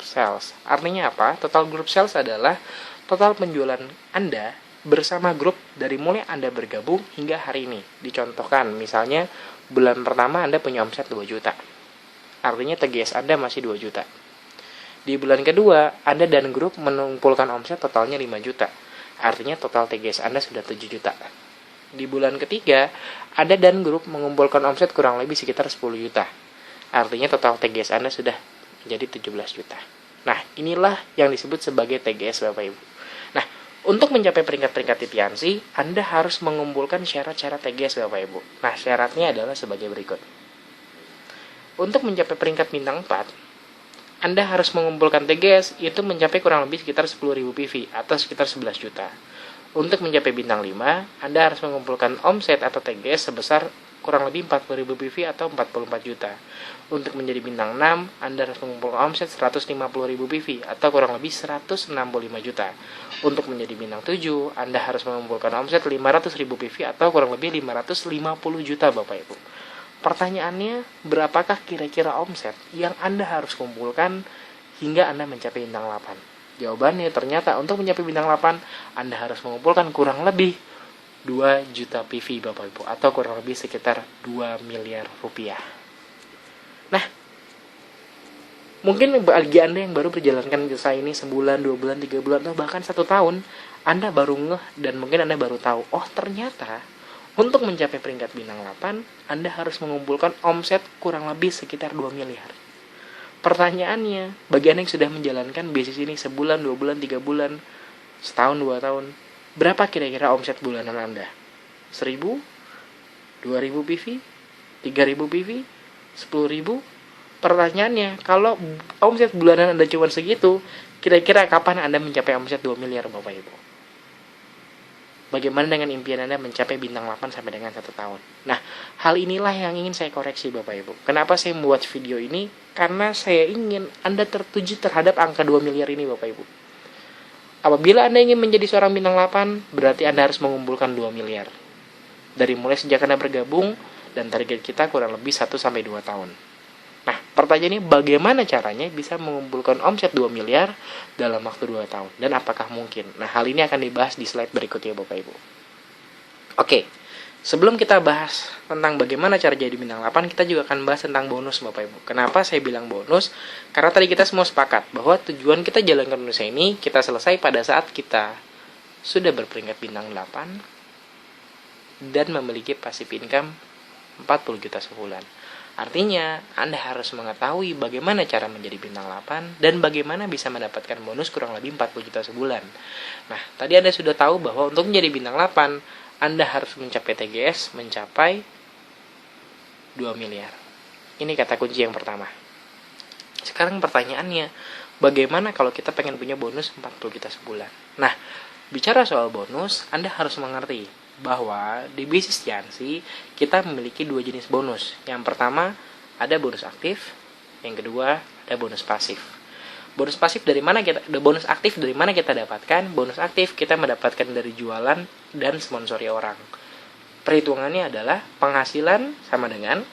Sales. Artinya apa? Total Group Sales adalah total penjualan Anda bersama grup dari mulai Anda bergabung hingga hari ini. Dicontohkan, misalnya bulan pertama Anda punya omset 2 juta. Artinya TGS Anda masih 2 juta. Di bulan kedua, Anda dan grup mengumpulkan omset totalnya 5 juta. Artinya total TGS Anda sudah 7 juta. Di bulan ketiga, Anda dan grup mengumpulkan omset kurang lebih sekitar 10 juta. Artinya total TGS Anda sudah menjadi 17 juta. Nah, inilah yang disebut sebagai TGS Bapak Ibu. Nah, untuk mencapai peringkat-peringkat di TNC, Anda harus mengumpulkan syarat-syarat TGS Bapak Ibu. Nah, syaratnya adalah sebagai berikut. Untuk mencapai peringkat bintang 4, Anda harus mengumpulkan TGS yaitu mencapai kurang lebih sekitar 10.000 PV atau sekitar 11 juta. Untuk mencapai bintang 5, Anda harus mengumpulkan omset atau TGS sebesar kurang lebih 40.000 PV atau 44 juta. Untuk menjadi bintang 6, Anda harus mengumpulkan omset 150.000 PV atau kurang lebih 165 juta. Untuk menjadi bintang 7, Anda harus mengumpulkan omset 500.000 PV atau kurang lebih 550 juta Bapak Ibu. Pertanyaannya, berapakah kira-kira omset yang Anda harus kumpulkan hingga Anda mencapai bintang 8? Jawabannya ternyata untuk mencapai bintang 8, Anda harus mengumpulkan kurang lebih 2 juta PV Bapak Ibu atau kurang lebih sekitar 2 miliar rupiah. Nah, mungkin bagi Anda yang baru berjalankan usaha ini sebulan, 2 bulan, 3 bulan, atau bahkan 1 tahun, Anda baru ngeh dan mungkin Anda baru tahu, oh ternyata untuk mencapai peringkat bintang 8, Anda harus mengumpulkan omset kurang lebih sekitar 2 miliar. Pertanyaannya, bagi Anda yang sudah menjalankan bisnis ini sebulan, 2 bulan, 3 bulan, setahun, 2 tahun, berapa kira-kira omset bulanan Anda? 1.000? 2.000 PV? 3.000 PV? 10.000? Pertanyaannya, kalau omset bulanan Anda cuma segitu, kira-kira kapan Anda mencapai omset 2 miliar Bapak Ibu? Bagaimana dengan impian Anda mencapai bintang 8 sampai dengan 1 tahun? Nah, hal inilah yang ingin saya koreksi Bapak Ibu. Kenapa saya membuat video ini? Karena saya ingin Anda tertuju terhadap angka 2 miliar ini Bapak Ibu. Apabila Anda ingin menjadi seorang bintang 8, berarti Anda harus mengumpulkan 2 miliar. Dari mulai sejak Anda bergabung, dan target kita kurang lebih 1-2 tahun. Nah, pertanyaannya bagaimana caranya bisa mengumpulkan omset 2 miliar dalam waktu 2 tahun? Dan apakah mungkin? Nah, hal ini akan dibahas di slide berikutnya Bapak Ibu. Oke, sebelum kita bahas tentang bagaimana cara jadi bintang 8, kita juga akan bahas tentang bonus Bapak Ibu. Kenapa saya bilang bonus? Karena tadi kita semua sepakat bahwa tujuan kita jalankan usaha ini, kita selesai pada saat kita sudah berperingkat bintang 8 dan memiliki passive income 40 juta sebulan. Artinya, Anda harus mengetahui bagaimana cara menjadi bintang 8 dan bagaimana bisa mendapatkan bonus kurang lebih 40 juta sebulan. Nah, tadi Anda sudah tahu bahwa untuk menjadi bintang 8, Anda harus mencapai TGS mencapai 2 miliar. Ini kata kunci yang pertama. Sekarang pertanyaannya, bagaimana kalau kita pengen punya bonus 40 juta sebulan? Nah, bicara soal bonus, Anda harus mengerti bahwa di bisnis TNC kita memiliki 2 jenis bonus. Yang pertama, ada bonus aktif, yang kedua ada bonus pasif. Bonus pasif dari mana kita, bonus aktif dari mana kita dapatkan? Bonus aktif kita mendapatkan dari jualan dan sponsori orang. Perhitungannya adalah penghasilan sama dengan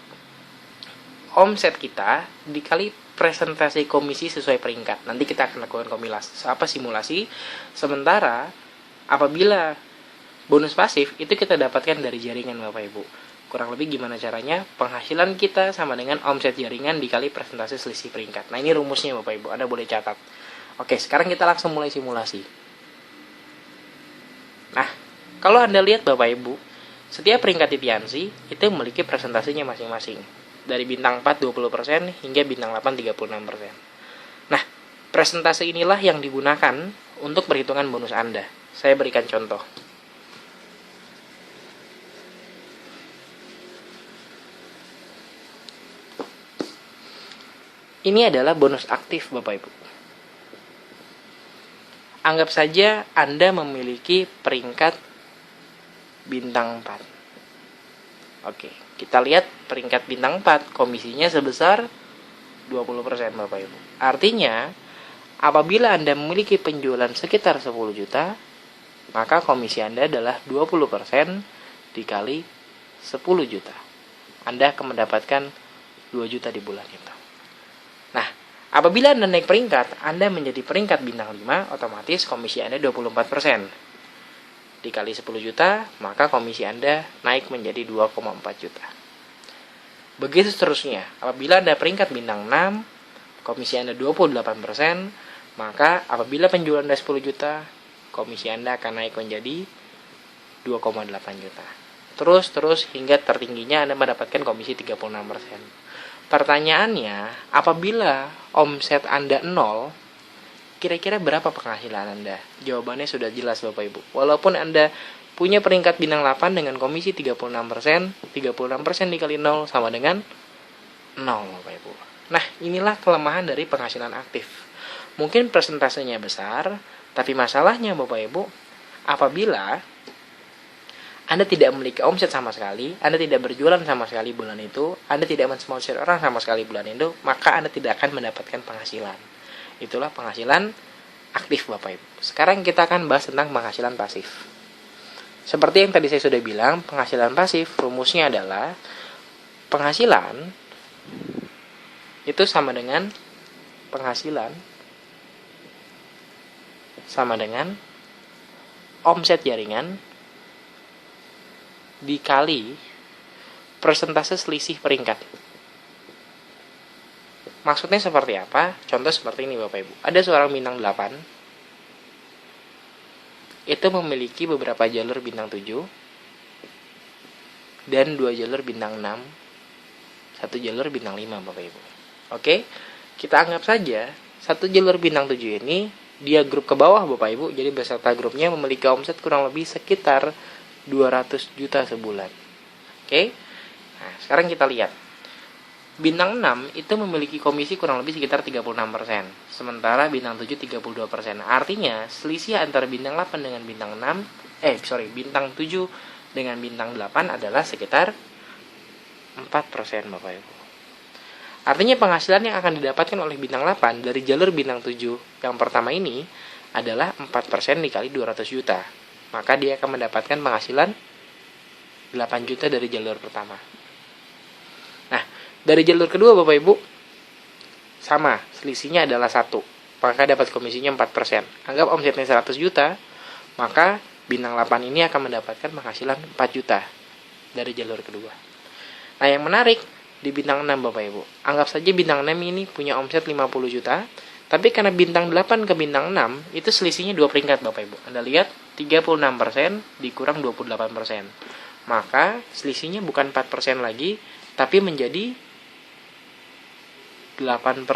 omset kita dikali presentasi komisi sesuai peringkat. Nanti kita akan lakukan simulasi. Sementara apabila bonus pasif itu kita dapatkan dari jaringan Bapak Ibu. Kurang lebih gimana caranya? Penghasilan kita sama dengan omset jaringan dikali presentasi selisih peringkat. Nah, ini rumusnya Bapak Ibu, Anda boleh catat. Oke, sekarang kita langsung mulai simulasi. Nah, kalau Anda lihat Bapak Ibu, setiap peringkat titiansi itu memiliki presentasinya masing-masing. Dari bintang 4 20% hingga bintang 8 36%. Nah, presentasi inilah yang digunakan untuk perhitungan bonus Anda. Saya berikan contoh. Ini adalah bonus aktif Bapak Ibu. Anggap saja Anda memiliki peringkat bintang 4. Oke, kita lihat peringkat bintang 4, komisinya sebesar 20% Bapak Ibu. Artinya, apabila Anda memiliki penjualan sekitar 10 juta, maka komisi Anda adalah 20% dikali 10 juta. Anda akan mendapatkan 2 juta di bulan itu. Nah, apabila Anda naik peringkat, Anda menjadi peringkat bintang 5, otomatis komisi Anda 24%. Dikali 10 juta, maka komisi Anda naik menjadi 2,4 juta. Begitu seterusnya, apabila Anda peringkat bintang 6, komisi Anda 28%, maka apabila penjualan Anda 10 juta, komisi Anda akan naik menjadi 2,8 juta. Terus hingga tertingginya Anda mendapatkan komisi 36%. Pertanyaannya, apabila omset Anda 0, kira-kira berapa penghasilan Anda? Jawabannya sudah jelas Bapak Ibu. Walaupun Anda punya peringkat bintang 8 dengan komisi 36%, 36% dikali 0 sama dengan 0 Bapak Ibu. Nah, inilah kelemahan dari penghasilan aktif. Mungkin persentasenya besar, tapi masalahnya Bapak Ibu, apabila Anda tidak memiliki omset sama sekali, Anda tidak berjualan sama sekali bulan itu, Anda tidak mensponsor orang sama sekali bulan itu, maka Anda tidak akan mendapatkan penghasilan. Itulah penghasilan aktif Bapak Ibu. Sekarang kita akan bahas tentang penghasilan pasif. Seperti yang tadi saya sudah bilang, penghasilan pasif rumusnya adalah penghasilan itu sama dengan penghasilan sama dengan omset jaringan dikali persentase selisih peringkat. Maksudnya seperti apa? Contoh seperti ini Bapak Ibu. Ada seorang bintang 8 itu memiliki beberapa jalur bintang 7 dan 2 jalur bintang 6, 1 jalur bintang 5 Bapak Ibu. Oke, kita anggap saja 1 jalur bintang 7 ini dia grup ke bawah Bapak Ibu. Jadi beserta grupnya memiliki omset kurang lebih sekitar 200 juta sebulan. Oke. Nah, sekarang kita lihat. Bintang 6 itu memiliki komisi kurang lebih sekitar 36%. Sementara bintang 7 32%. Artinya, selisih antara bintang 8 dengan bintang 6, bintang 7 dengan bintang 8 adalah sekitar 4% Bapak Ibu. Artinya penghasilan yang akan didapatkan oleh bintang 8 dari jalur bintang 7 yang pertama ini adalah 4% dikali 200 juta. Maka dia akan mendapatkan penghasilan 8 juta dari jalur pertama. Nah, dari jalur kedua Bapak Ibu, sama, selisihnya adalah 1. Maka dapat komisinya 4%. Anggap omsetnya 100 juta, maka bintang 8 ini akan mendapatkan penghasilan 4 juta dari jalur kedua. Nah, yang menarik, di bintang 6 Bapak Ibu. Anggap saja bintang 6 ini punya omset 50 juta, tapi karena bintang 8 ke bintang 6, itu selisihnya 2 peringkat Bapak Ibu. Anda lihat, 36% dikurang 28%. Maka selisihnya bukan 4% lagi, tapi menjadi 8%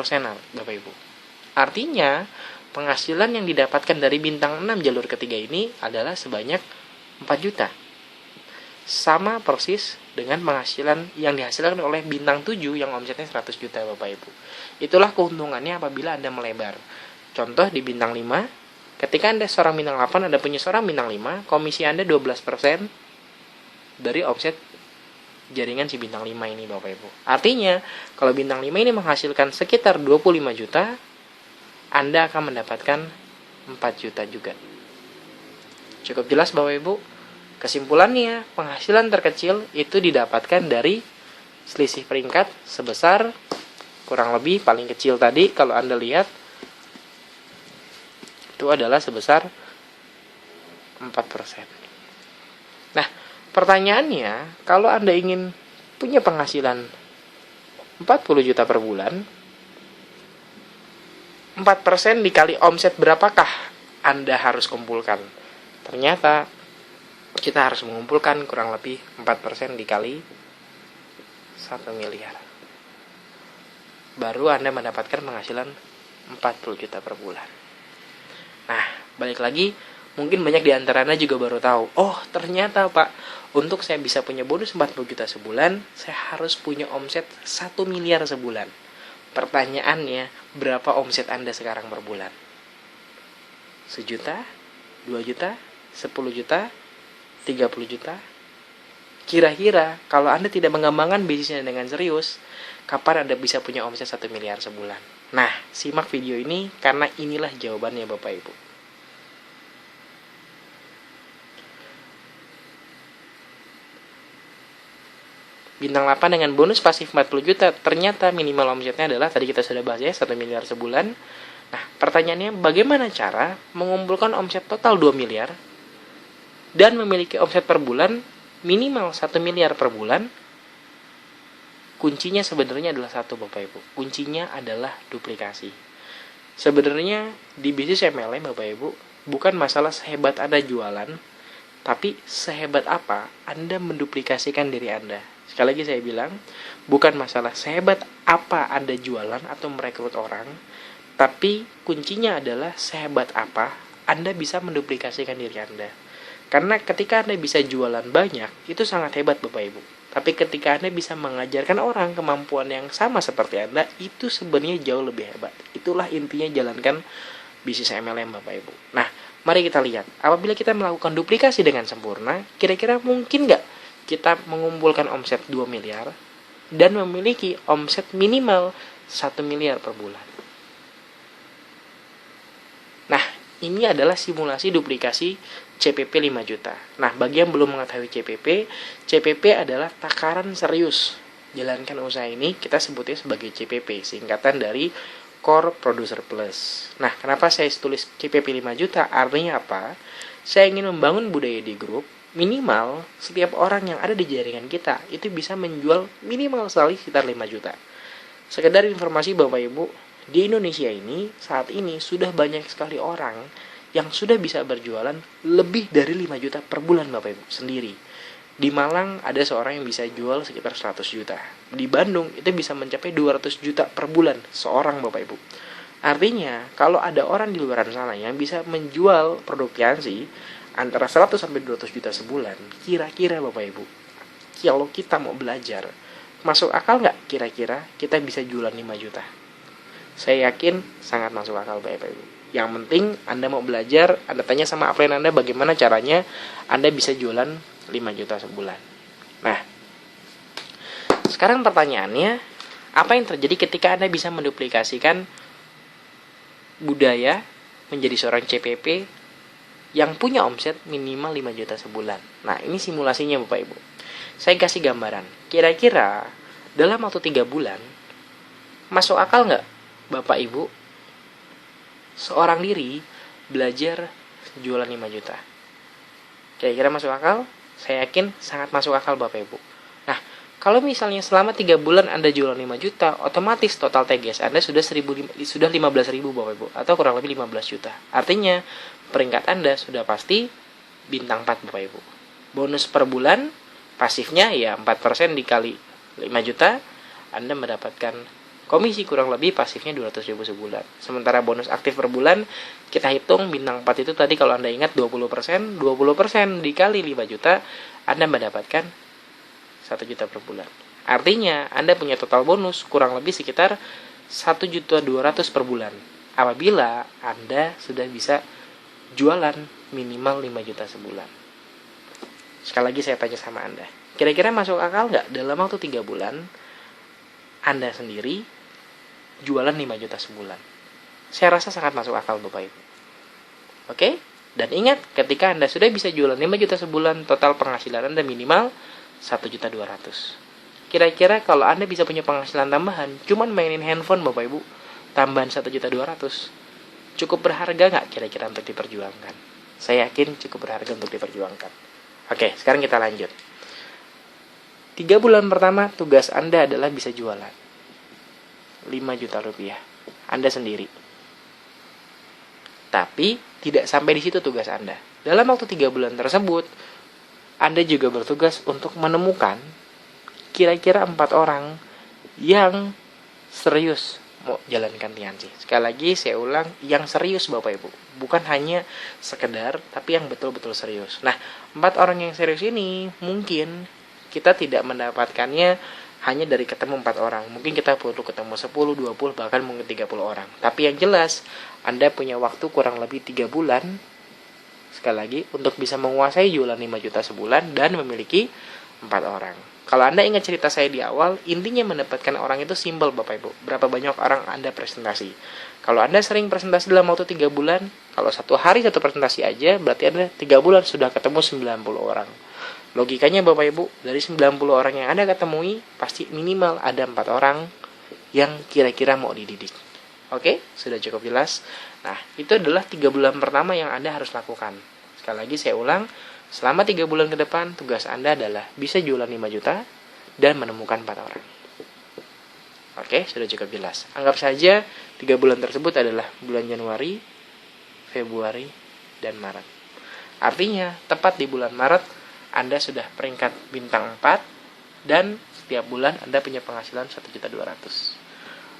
Bapak Ibu. Artinya, penghasilan yang didapatkan dari bintang 6 jalur ketiga ini adalah sebanyak 4 juta. Sama persis dengan penghasilan yang dihasilkan oleh bintang 7 yang omsetnya 100 juta Bapak Ibu. Itulah keuntungannya apabila Anda melebar. Contoh di bintang 5, ketika Anda seorang bintang 8, Anda punya seorang bintang 5, komisi Anda 12% dari omset jaringan si bintang 5 ini Bapak Ibu. Artinya, kalau bintang 5 ini menghasilkan sekitar 25 juta, Anda akan mendapatkan 4 juta juga. Cukup jelas Bapak Ibu? Kesimpulannya, penghasilan terkecil itu didapatkan dari selisih peringkat sebesar kurang lebih paling kecil tadi kalau Anda lihat itu adalah sebesar 4%. Nah, pertanyaannya, kalau Anda ingin punya penghasilan 40 juta per bulan, 4% dikali omset berapakah Anda harus kumpulkan? Ternyata kita harus mengumpulkan kurang lebih 4% dikali 1 miliar. Baru Anda mendapatkan penghasilan 40 juta per bulan. Nah, balik lagi, mungkin banyak di antara Anda juga baru tahu, oh ternyata Pak, untuk saya bisa punya bonus 40 juta sebulan, saya harus punya omset 1 miliar sebulan. Pertanyaannya, berapa omset Anda sekarang per bulan? 1 juta? 2 juta? 10 juta? 30 juta? Kira-kira kalau Anda tidak mengembangkan bisnisnya dengan serius, kapan Anda bisa punya omset 1 miliar sebulan? Nah, simak video ini karena inilah jawabannya Bapak Ibu. Bintang 8 dengan bonus pasif 40 juta, ternyata minimal omsetnya adalah, tadi kita sudah bahas ya, 1 miliar sebulan. Nah, pertanyaannya, bagaimana cara mengumpulkan omset total 2 miliar dan memiliki omset per bulan minimal 1 miliar per bulan? Kuncinya sebenarnya adalah satu Bapak Ibu. Kuncinya adalah duplikasi. Sebenarnya di bisnis MLM Bapak Ibu, bukan masalah sehebat Anda jualan, tapi sehebat apa Anda menduplikasikan diri Anda. Sekali lagi saya bilang, bukan masalah sehebat apa Anda jualan atau merekrut orang, tapi kuncinya adalah sehebat apa Anda bisa menduplikasikan diri Anda. Karena ketika Anda bisa jualan banyak, itu sangat hebat Bapak Ibu. Tapi ketika Anda bisa mengajarkan orang kemampuan yang sama seperti Anda, itu sebenarnya jauh lebih hebat. Itulah intinya jalankan bisnis MLM Bapak Ibu. Nah, mari kita lihat. Apabila kita melakukan duplikasi dengan sempurna, kira-kira mungkin nggak kita mengumpulkan omset 2 miliar dan memiliki omset minimal 1 miliar per bulan? Nah, ini adalah simulasi duplikasi CPP 5 juta. Nah, bagi yang belum mengetahui CPP adalah takaran serius. Jalankan usaha ini, kita sebutnya sebagai CPP, singkatan dari Core Producer Plus. Nah, kenapa saya tulis CPP 5 juta? Artinya apa? Saya ingin membangun budaya di grup, minimal setiap orang yang ada di jaringan kita itu bisa menjual minimal sekali sekitar 5 juta. Sekedar informasi Bapak Ibu, di Indonesia ini saat ini sudah banyak sekali orang yang sudah bisa berjualan lebih dari 5 juta per bulan Bapak Ibu sendiri. Di Malang ada seorang yang bisa jual sekitar 100 juta. Di Bandung itu bisa mencapai 200 juta per bulan seorang Bapak Ibu. Artinya kalau ada orang di luar sana yang bisa menjual produk Tiansi antara 100 sampai 200 juta sebulan, kira-kira Bapak Ibu, kalau kita mau belajar, masuk akal nggak kira-kira kita bisa jualan 5 juta? Saya yakin sangat masuk akal Bapak Ibu. Yang penting Anda mau belajar, Anda tanya sama upline Anda bagaimana caranya Anda bisa jualan 5 juta sebulan. Nah, sekarang pertanyaannya, apa yang terjadi ketika Anda bisa menduplikasikan budaya menjadi seorang CPP yang punya omset minimal 5 juta sebulan? Nah, ini simulasinya Bapak Ibu. Saya kasih gambaran. Kira-kira dalam waktu 3 bulan, masuk akal nggak Bapak Ibu seorang diri belajar jualan 5 juta? Kira-kira masuk akal? Saya yakin sangat masuk akal Bapak Ibu. Nah, kalau misalnya selama 3 bulan Anda jualan 5 juta, otomatis total TGS Anda sudah 15.000 Bapak Ibu, atau kurang lebih 15 juta. Artinya, peringkat Anda sudah pasti bintang 4 Bapak Ibu. Bonus per bulan, pasifnya ya 4% dikali 5 juta, Anda mendapatkan komisi kurang lebih pasifnya 200.000 sebulan. Sementara bonus aktif per bulan, kita hitung bintang 4 itu tadi kalau Anda ingat 20%, 20% dikali 5 juta, Anda mendapatkan 1 juta per bulan. Artinya, Anda punya total bonus kurang lebih sekitar 1.200.000 per bulan. Apabila Anda sudah bisa jualan minimal 5 juta sebulan. Sekali lagi saya tanya sama Anda, Kira-kira masuk akal nggak dalam waktu 3 bulan Anda sendiri jualan 5 juta sebulan? Saya rasa sangat masuk akal Bapak Ibu. Oke? Dan ingat, ketika Anda sudah bisa jualan 5 juta sebulan, total penghasilan Anda minimal 1.200.000. Kira-kira kalau Anda bisa punya penghasilan tambahan, cuman mainin handphone Bapak Ibu, tambahan 1.200.000, cukup berharga nggak kira-kira untuk diperjuangkan? Saya yakin cukup berharga untuk diperjuangkan. Oke, sekarang kita lanjut. 3 bulan pertama, tugas Anda adalah bisa jualan 5 juta rupiah. Anda sendiri. Tapi, tidak sampai di situ tugas Anda. Dalam waktu 3 bulan tersebut, Anda juga bertugas untuk menemukan kira-kira 4 orang yang serius mau jalankan Tianci. Sekali lagi saya ulang, yang serius Bapak Ibu. Bukan hanya sekedar, tapi yang betul-betul serius. Nah, 4 orang yang serius ini mungkin kita tidak mendapatkannya hanya dari ketemu 4 orang. Mungkin kita perlu ketemu 10, 20, bahkan mungkin 30 orang. Tapi yang jelas, Anda punya waktu kurang lebih 3 bulan, sekali lagi, untuk bisa menguasai jualan 5 juta sebulan dan memiliki 4 orang. Kalau Anda ingat cerita saya di awal, intinya mendapatkan orang itu simpel Bapak Ibu. Berapa banyak orang Anda presentasi. Kalau Anda sering presentasi dalam waktu 3 bulan, kalau 1 hari 1 presentasi aja, berarti Anda 3 bulan sudah ketemu 90 orang. Logikanya Bapak Ibu, dari 90 orang yang Anda ketemui, pasti minimal ada 4 orang yang kira-kira mau dididik. Oke, sudah cukup jelas. Nah, itu adalah 3 bulan pertama yang Anda harus lakukan. Sekali lagi saya ulang, selama 3 bulan ke depan, tugas Anda adalah bisa jualan 5 juta dan menemukan 4 orang. Oke, sudah cukup jelas. Anggap saja 3 bulan tersebut adalah bulan Januari, Februari, dan Maret. Artinya, tepat di bulan Maret, Anda sudah peringkat bintang 4, dan setiap bulan Anda punya penghasilan 1.200.000.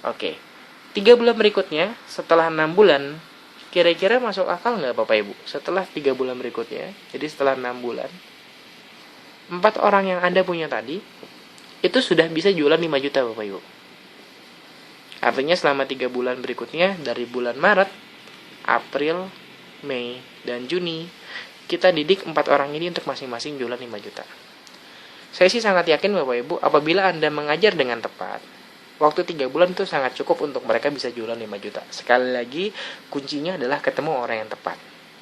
Oke, 3 bulan berikutnya, setelah 6 bulan, kira-kira masuk akal nggak Bapak Ibu? Setelah 3 bulan berikutnya, jadi setelah 6 bulan, 4 orang yang Anda punya tadi, itu sudah bisa jualan 5 juta Bapak Ibu. Artinya selama 3 bulan berikutnya, dari bulan Maret, April, Mei, dan Juni, kita didik 4 orang ini untuk masing-masing jualan 5 juta. Saya sih sangat yakin Bapak Ibu, apabila Anda mengajar dengan tepat, waktu 3 bulan itu sangat cukup untuk mereka bisa jualan 5 juta. Sekali lagi, kuncinya adalah ketemu orang yang tepat.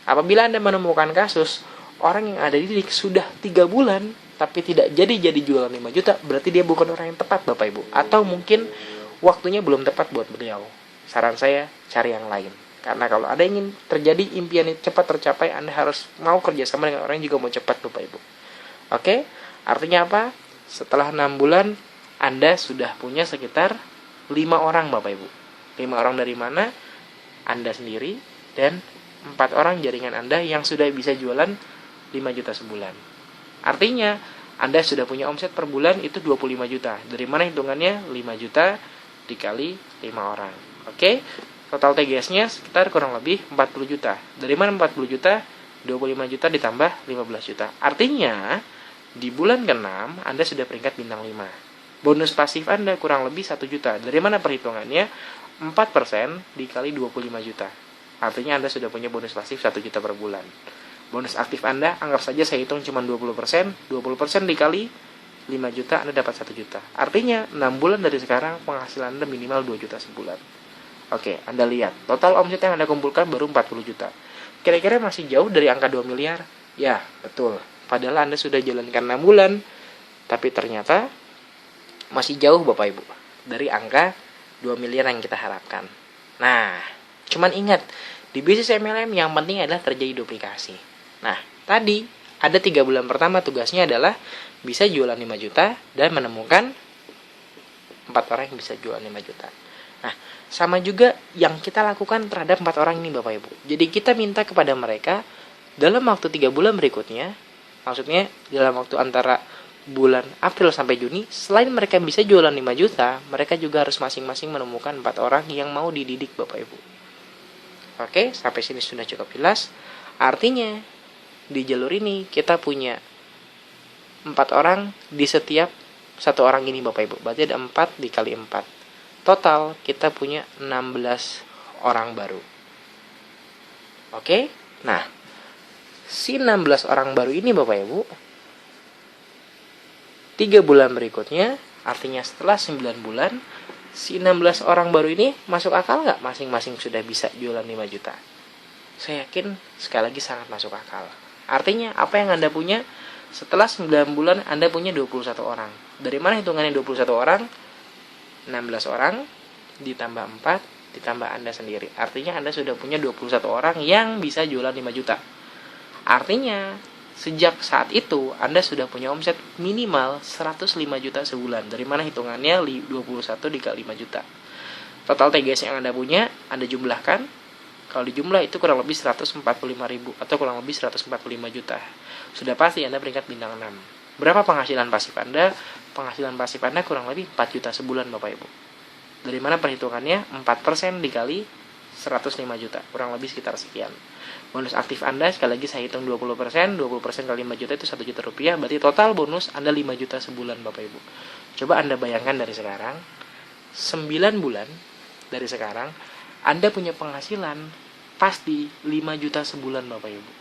Apabila Anda menemukan kasus, orang yang ada didik sudah 3 bulan, tapi tidak jadi jualan 5 juta, berarti dia bukan orang yang tepat Bapak Ibu. Atau mungkin waktunya belum tepat buat beliau. Saran saya, cari yang lain. Karena kalau ada ingin terjadi impian cepat tercapai, Anda harus mau kerjasama dengan orang yang juga mau cepat Bapak Ibu. Oke, artinya apa? Setelah 6 bulan, Anda sudah punya sekitar 5 orang Bapak Ibu. 5 orang dari mana? Anda sendiri dan 4 orang jaringan Anda yang sudah bisa jualan 5 juta sebulan. Artinya, Anda sudah punya omset per bulan itu 25 juta. Dari mana hitungannya? 5 juta dikali 5 orang. Oke, total TGS-nya sekitar kurang lebih 40 juta. Dari mana 40 juta? 25 juta ditambah 15 juta. Artinya, di bulan ke-6, Anda sudah peringkat bintang 5. Bonus pasif Anda kurang lebih 1 juta. Dari mana perhitungannya? 4% dikali 25 juta. Artinya Anda sudah punya bonus pasif 1 juta per bulan. Bonus aktif Anda, anggap saja saya hitung cuma 20%. 20% dikali 5 juta, Anda dapat 1 juta. Artinya, 6 bulan dari sekarang, penghasilan Anda minimal 2 juta sebulan. Oke, Anda lihat. Total omset yang Anda kumpulkan baru 40 juta. Kira-kira masih jauh dari angka 2 miliar? Ya, betul. Padahal Anda sudah jalankan 6 bulan. Tapi ternyata masih jauh Bapak Ibu dari angka 2 miliar yang kita harapkan. Nah, cuman ingat, di bisnis MLM yang penting adalah terjadi duplikasi. Nah, tadi ada 3 bulan pertama tugasnya adalah bisa jualan 5 juta dan menemukan 4 orang yang bisa jualan 5 juta. Nah, sama juga yang kita lakukan terhadap 4 orang ini Bapak Ibu. Jadi kita minta kepada mereka dalam waktu 3 bulan berikutnya, maksudnya dalam waktu antara bulan April sampai Juni, selain mereka bisa jualan 5 juta, mereka juga harus masing-masing menemukan 4 orang yang mau dididik Bapak Ibu. Oke, sampai sini sudah cukup jelas. Artinya, di jalur ini kita punya 4 orang di setiap 1 orang ini Bapak Ibu. Berarti ada 4 dikali 4. Total kita punya 16 orang baru. Oke, nah si 16 orang baru ini Bapak Ibu 3 bulan berikutnya, artinya setelah 9 bulan, si 16 orang baru ini masuk akal nggak masing-masing sudah bisa jualan 5 juta? Saya yakin sekali lagi sangat masuk akal. Artinya apa yang Anda punya setelah 9 bulan Anda punya 21 orang. Dari mana hitungannya 21 orang? 16 orang ditambah 4 ditambah Anda sendiri. Artinya Anda sudah punya 21 orang yang bisa jualan 5 juta. Artinya sejak saat itu Anda sudah punya omset minimal 105 juta sebulan. Dari mana hitungannya 21 dikali 5 juta. Total TGS yang Anda punya Anda jumlahkan. Kalau dijumlah itu kurang lebih 145.000 atau kurang lebih 145 juta. Sudah pasti Anda peringkat bintang 6. Berapa penghasilan pasif Anda? Penghasilan pasif Anda kurang lebih 4 juta sebulan Bapak Ibu. Dari mana perhitungannya? 4% dikali 105 juta. Kurang lebih sekitar sekian. Bonus aktif Anda, sekali lagi saya hitung 20%. 20% kali 5 juta itu 1 juta rupiah. Berarti total bonus Anda 5 juta sebulan Bapak Ibu. Coba Anda bayangkan dari sekarang. 9 bulan dari sekarang Anda punya penghasilan pasti 5 juta sebulan Bapak Ibu.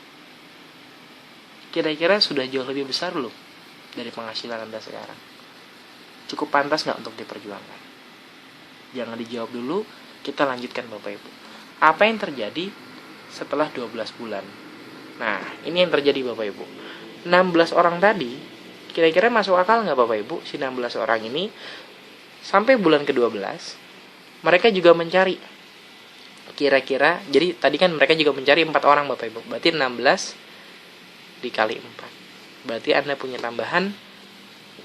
Kira-kira sudah jauh lebih besar belum dari penghasilan Anda sekarang? Cukup pantas nggak untuk diperjuangkan? Jangan dijawab dulu, kita lanjutkan Bapak Ibu. Apa yang terjadi setelah 12 bulan? Nah, ini yang terjadi Bapak Ibu. 16 orang tadi, kira-kira masuk akal nggak Bapak Ibu? Si 16 orang ini, sampai bulan ke-12, mereka juga mencari kira-kira, jadi tadi kan mereka juga mencari 4 orang Bapak Ibu. Berarti 16 dikali 4. Berarti Anda punya tambahan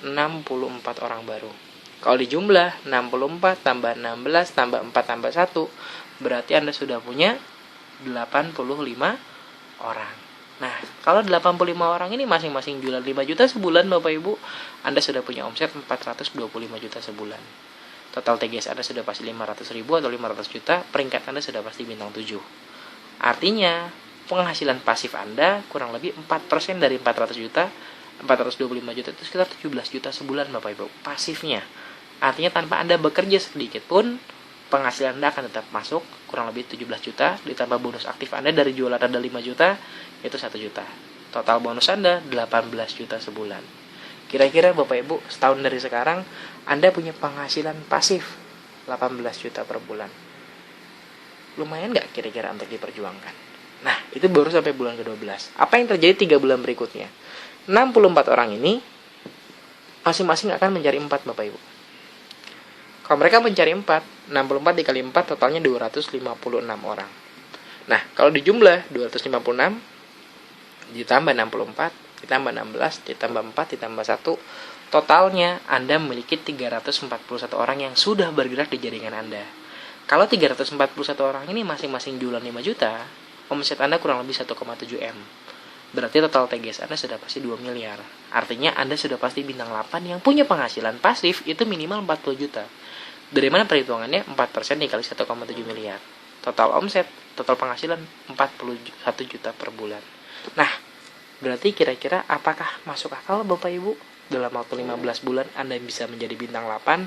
64 orang baru. Kalau dijumlah 64 tambah 16 tambah 4 tambah 1, berarti Anda sudah punya 85 orang. Nah, kalau 85 orang ini masing-masing jualan 5 juta sebulan Bapak Ibu, Anda sudah punya omset 425 juta sebulan. Total TGS Anda sudah pasti 500.000 atau 500 juta, peringkat Anda sudah pasti bintang 7. Artinya, penghasilan pasif Anda kurang lebih 4% dari 400 juta, 425 juta itu sekitar 17 juta sebulan Bapak Ibu, pasifnya. Artinya tanpa Anda bekerja sedikit pun, penghasilan Anda akan tetap masuk, kurang lebih 17 juta, ditambah bonus aktif Anda dari jualan Anda 5 juta, itu 1 juta. Total bonus Anda 18 juta sebulan. Kira-kira Bapak Ibu, setahun dari sekarang, Anda punya penghasilan pasif 18 juta per bulan. Lumayan nggak kira-kira untuk diperjuangkan? Nah, itu baru sampai bulan ke-12. Apa yang terjadi 3 bulan berikutnya? 64 orang ini, masing-masing akan mencari 4 Bapak Ibu. Kalau mereka mencari 4, 64 dikali 4 totalnya 256 orang. Nah, kalau dijumlah 256 ditambah 64, ditambah 16, ditambah 4, ditambah 1, totalnya Anda memiliki 341 orang yang sudah bergerak di jaringan Anda. Kalau 341 orang ini masing-masing jualan 5 juta, omset Anda kurang lebih 1,7 M. Berarti total TGS Anda sudah pasti 2 miliar. Artinya Anda sudah pasti bintang 8 yang punya penghasilan pasif itu minimal 40 juta. Dari mana perhitungannya? 4% dikali 1,7 miliar. Total omset, total penghasilan 41 juta per bulan. Nah, berarti kira-kira apakah masuk akal Bapak Ibu? Dalam waktu 15 bulan Anda bisa menjadi bintang 8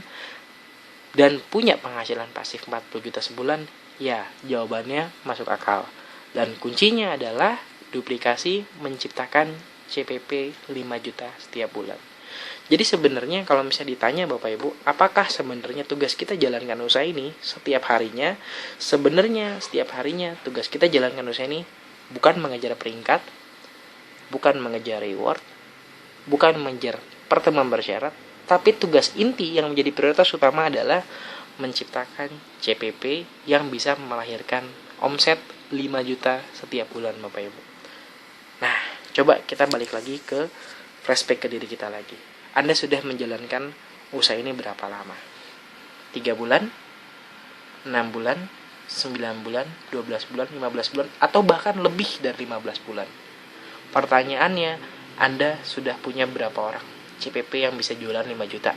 dan punya penghasilan pasif 40 juta sebulan? Ya, jawabannya masuk akal. Dan kuncinya adalah duplikasi menciptakan CPP 5 juta setiap bulan. Jadi sebenarnya kalau misalnya ditanya Bapak Ibu, apakah sebenarnya tugas kita jalankan usaha ini setiap harinya? Sebenarnya setiap harinya tugas kita jalankan usaha ini bukan mengejar peringkat, bukan mengejar reward, bukan mengejar pertemuan bersyarat, tapi tugas inti yang menjadi prioritas utama adalah menciptakan CPP yang bisa melahirkan omset 5 juta setiap bulan Bapak Ibu. Nah, coba kita balik lagi ke flashback ke diri kita lagi. Anda sudah menjalankan usaha ini berapa lama? 3 bulan? 6 bulan? 9 bulan? 12 bulan? 15 bulan? Atau bahkan lebih dari 15 bulan? Pertanyaannya, Anda sudah punya berapa orang CPP yang bisa jualan 5 juta?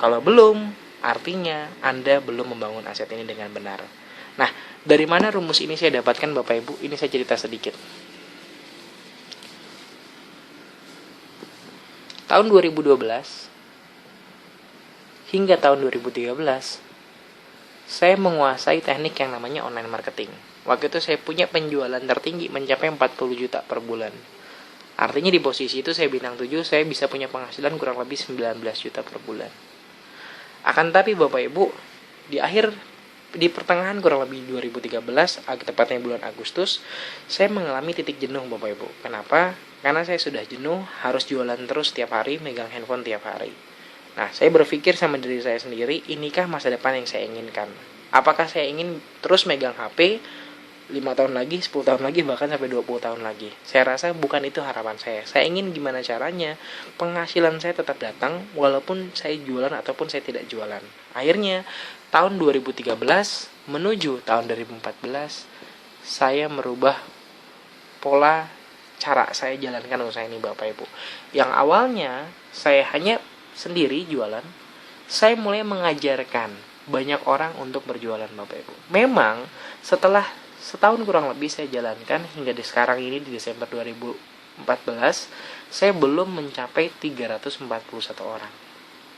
Kalau belum, artinya Anda belum membangun aset ini dengan benar. Nah, dari mana rumus ini saya dapatkan Bapak Ibu? Ini saya cerita sedikit. Tahun 2012 hingga tahun 2013, saya menguasai teknik yang namanya online marketing. Waktu itu saya punya penjualan tertinggi mencapai 40 juta per bulan. Artinya di posisi itu saya bintang 7, saya bisa punya penghasilan kurang lebih 19 juta per bulan. Akan tapi Bapak Ibu, di pertengahan kurang lebih 2013, tepatnya bulan Agustus, saya mengalami titik jenuh Bapak Ibu. Kenapa? Karena saya sudah jenuh, harus jualan terus tiap hari, megang handphone tiap hari. Nah, saya berpikir sama diri saya sendiri, inikah masa depan yang saya inginkan? Apakah saya ingin terus megang HP 5 tahun lagi, 10 tahun lagi, bahkan sampai 20 tahun lagi? Saya rasa bukan itu harapan saya. Saya ingin gimana caranya penghasilan saya tetap datang walaupun saya jualan ataupun saya tidak jualan. Akhirnya, tahun 2013 menuju tahun 2014, saya merubah pola cara saya jalankan usaha ini Bapak Ibu. Yang awalnya saya hanya sendiri jualan, saya mulai mengajarkan banyak orang untuk berjualan Bapak Ibu. Memang setelah setahun kurang lebih saya jalankan hingga di sekarang ini di Desember 2014, saya belum mencapai 341 orang.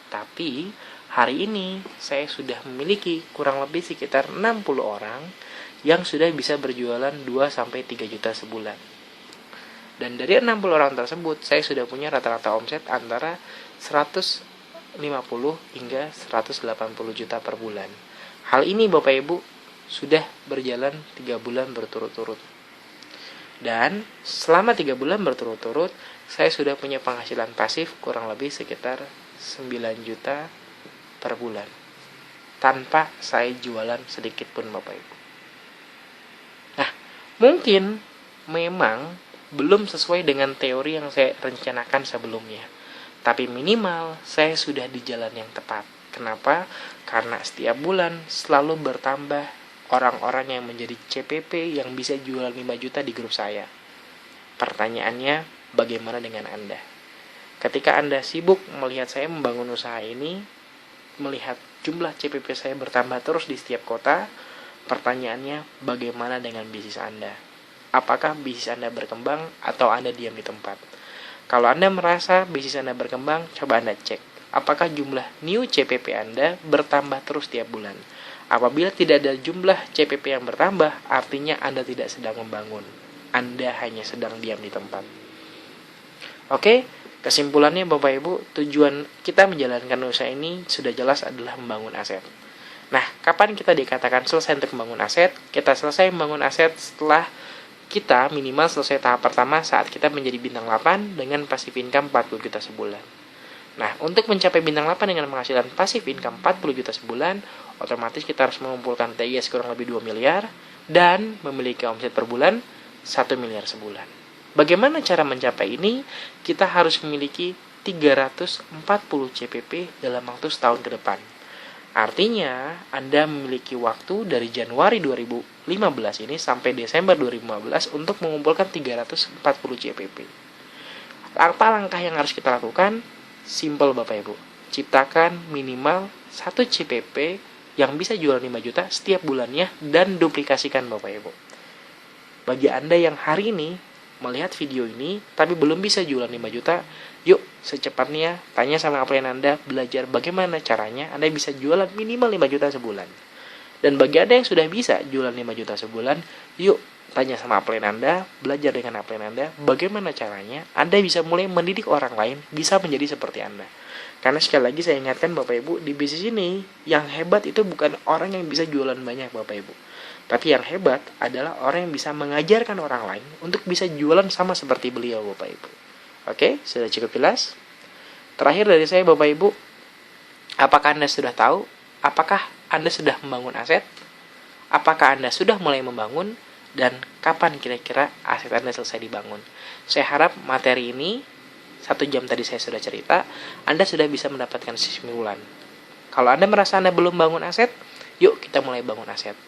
Tapi hari ini saya sudah memiliki kurang lebih sekitar 60 orang yang sudah bisa berjualan 2-3 juta sebulan. Dan dari 60 orang tersebut, saya sudah punya rata-rata omset antara 150 hingga 180 juta per bulan. Hal ini Bapak Ibu sudah berjalan 3 bulan berturut-turut. Dan selama 3 bulan berturut-turut, saya sudah punya penghasilan pasif kurang lebih sekitar 9 juta per bulan. Tanpa saya jualan sedikit pun Bapak Ibu. Nah, mungkin memang belum sesuai dengan teori yang saya rencanakan sebelumnya. Tapi minimal saya sudah di jalan yang tepat. Kenapa? Karena setiap bulan selalu bertambah orang-orang yang menjadi CPP yang bisa jual 5 juta di grup saya. Pertanyaannya, bagaimana dengan Anda? Ketika Anda sibuk melihat saya membangun usaha ini, melihat jumlah CPP saya bertambah terus di setiap kota, pertanyaannya, bagaimana dengan bisnis Anda? Apakah bisnis Anda berkembang atau Anda diam di tempat? Kalau Anda merasa bisnis Anda berkembang, coba Anda cek. Apakah jumlah new CPP Anda bertambah terus tiap bulan? Apabila tidak ada jumlah CPP yang bertambah, artinya Anda tidak sedang membangun. Anda hanya sedang diam di tempat. Oke, kesimpulannya Bapak Ibu, tujuan kita menjalankan usaha ini sudah jelas adalah membangun aset. Nah, kapan kita dikatakan selesai untuk membangun aset? Kita selesai membangun aset setelah kita minimal selesai tahap pertama saat kita menjadi bintang 8 dengan passive income 40 juta sebulan. Nah, untuk mencapai bintang 8 dengan penghasilan passive income 40 juta sebulan, otomatis kita harus mengumpulkan TIS kurang lebih 2 miliar dan memiliki omset per bulan 1 miliar sebulan. Bagaimana cara mencapai ini? Kita harus memiliki 340 CPP dalam waktu setahun ke depan. Artinya, Anda memiliki waktu dari Januari 2015 ini sampai Desember 2015 untuk mengumpulkan 340 CPP. Apa langkah yang harus kita lakukan? Simple Bapak Ibu. Ciptakan minimal 1 CPP yang bisa jual 5 juta setiap bulannya dan duplikasikan Bapak Ibu. Bagi Anda yang hari ini melihat video ini tapi belum bisa jualan 5 juta, yuk secepatnya tanya sama klien Anda, belajar bagaimana caranya Anda bisa jualan minimal 5 juta sebulan. Dan bagi Anda yang sudah bisa jualan 5 juta sebulan, yuk tanya sama klien Anda, belajar dengan klien Anda, bagaimana caranya Anda bisa mulai mendidik orang lain bisa menjadi seperti Anda. Karena sekali lagi saya ingatkan Bapak Ibu, di bisnis ini yang hebat itu bukan orang yang bisa jualan banyak Bapak Ibu. Tapi yang hebat adalah orang yang bisa mengajarkan orang lain untuk bisa jualan sama seperti beliau Bapak Ibu. Oke, sudah cukup jelas? Terakhir dari saya Bapak Ibu, apakah Anda sudah tahu? Apakah Anda sudah membangun aset? Apakah Anda sudah mulai membangun? Dan kapan kira-kira aset Anda selesai dibangun? Saya harap materi ini, 1 jam tadi saya sudah cerita, Anda sudah bisa mendapatkan kesimpulan. Kalau Anda merasa Anda belum bangun aset, yuk kita mulai bangun aset.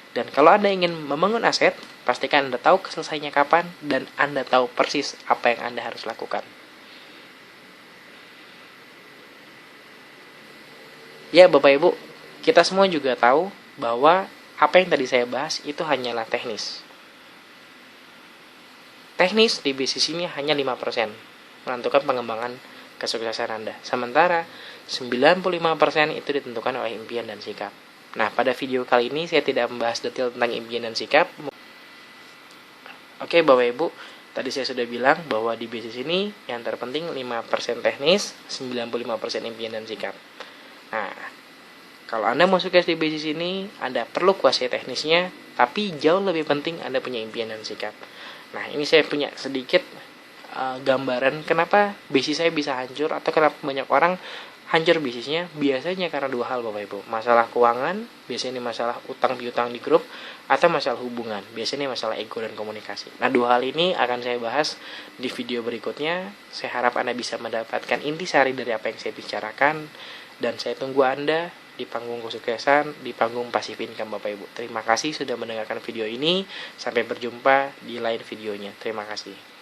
Dan kalau Anda ingin membangun aset, pastikan Anda tahu selesainya kapan dan Anda tahu persis apa yang Anda harus lakukan. Ya Bapak Ibu, kita semua juga tahu bahwa apa yang tadi saya bahas itu hanyalah teknis. Teknis di bisnis ini hanya 5% menentukan pengembangan kesuksesan Anda. Sementara 95% itu ditentukan oleh impian dan sikap. Nah, pada video kali ini saya tidak membahas detail tentang impian dan sikap. Oke, Bapak Ibu, Tadi saya sudah bilang bahwa di bisnis ini yang terpenting 5% teknis, 95% impian dan sikap. Nah, kalau Anda mau sukses di bisnis ini, Anda perlu kuasai teknisnya, tapi jauh lebih penting Anda punya impian dan sikap. Nah, ini saya punya sedikit gambaran kenapa bisnis saya bisa hancur atau kenapa banyak orang hancur bisnisnya. Biasanya karena dua hal Bapak Ibu. Masalah keuangan, biasanya ini masalah utang piutang di grup, atau masalah hubungan, biasanya ini masalah ego dan komunikasi. Nah, dua hal ini akan saya bahas di video berikutnya. Saya harap Anda bisa mendapatkan intisari dari apa yang saya bicarakan, dan saya tunggu Anda di panggung kesuksesan, di panggung passive income Bapak Ibu. Terima kasih sudah mendengarkan video ini. Sampai berjumpa di lain videonya. Terima kasih.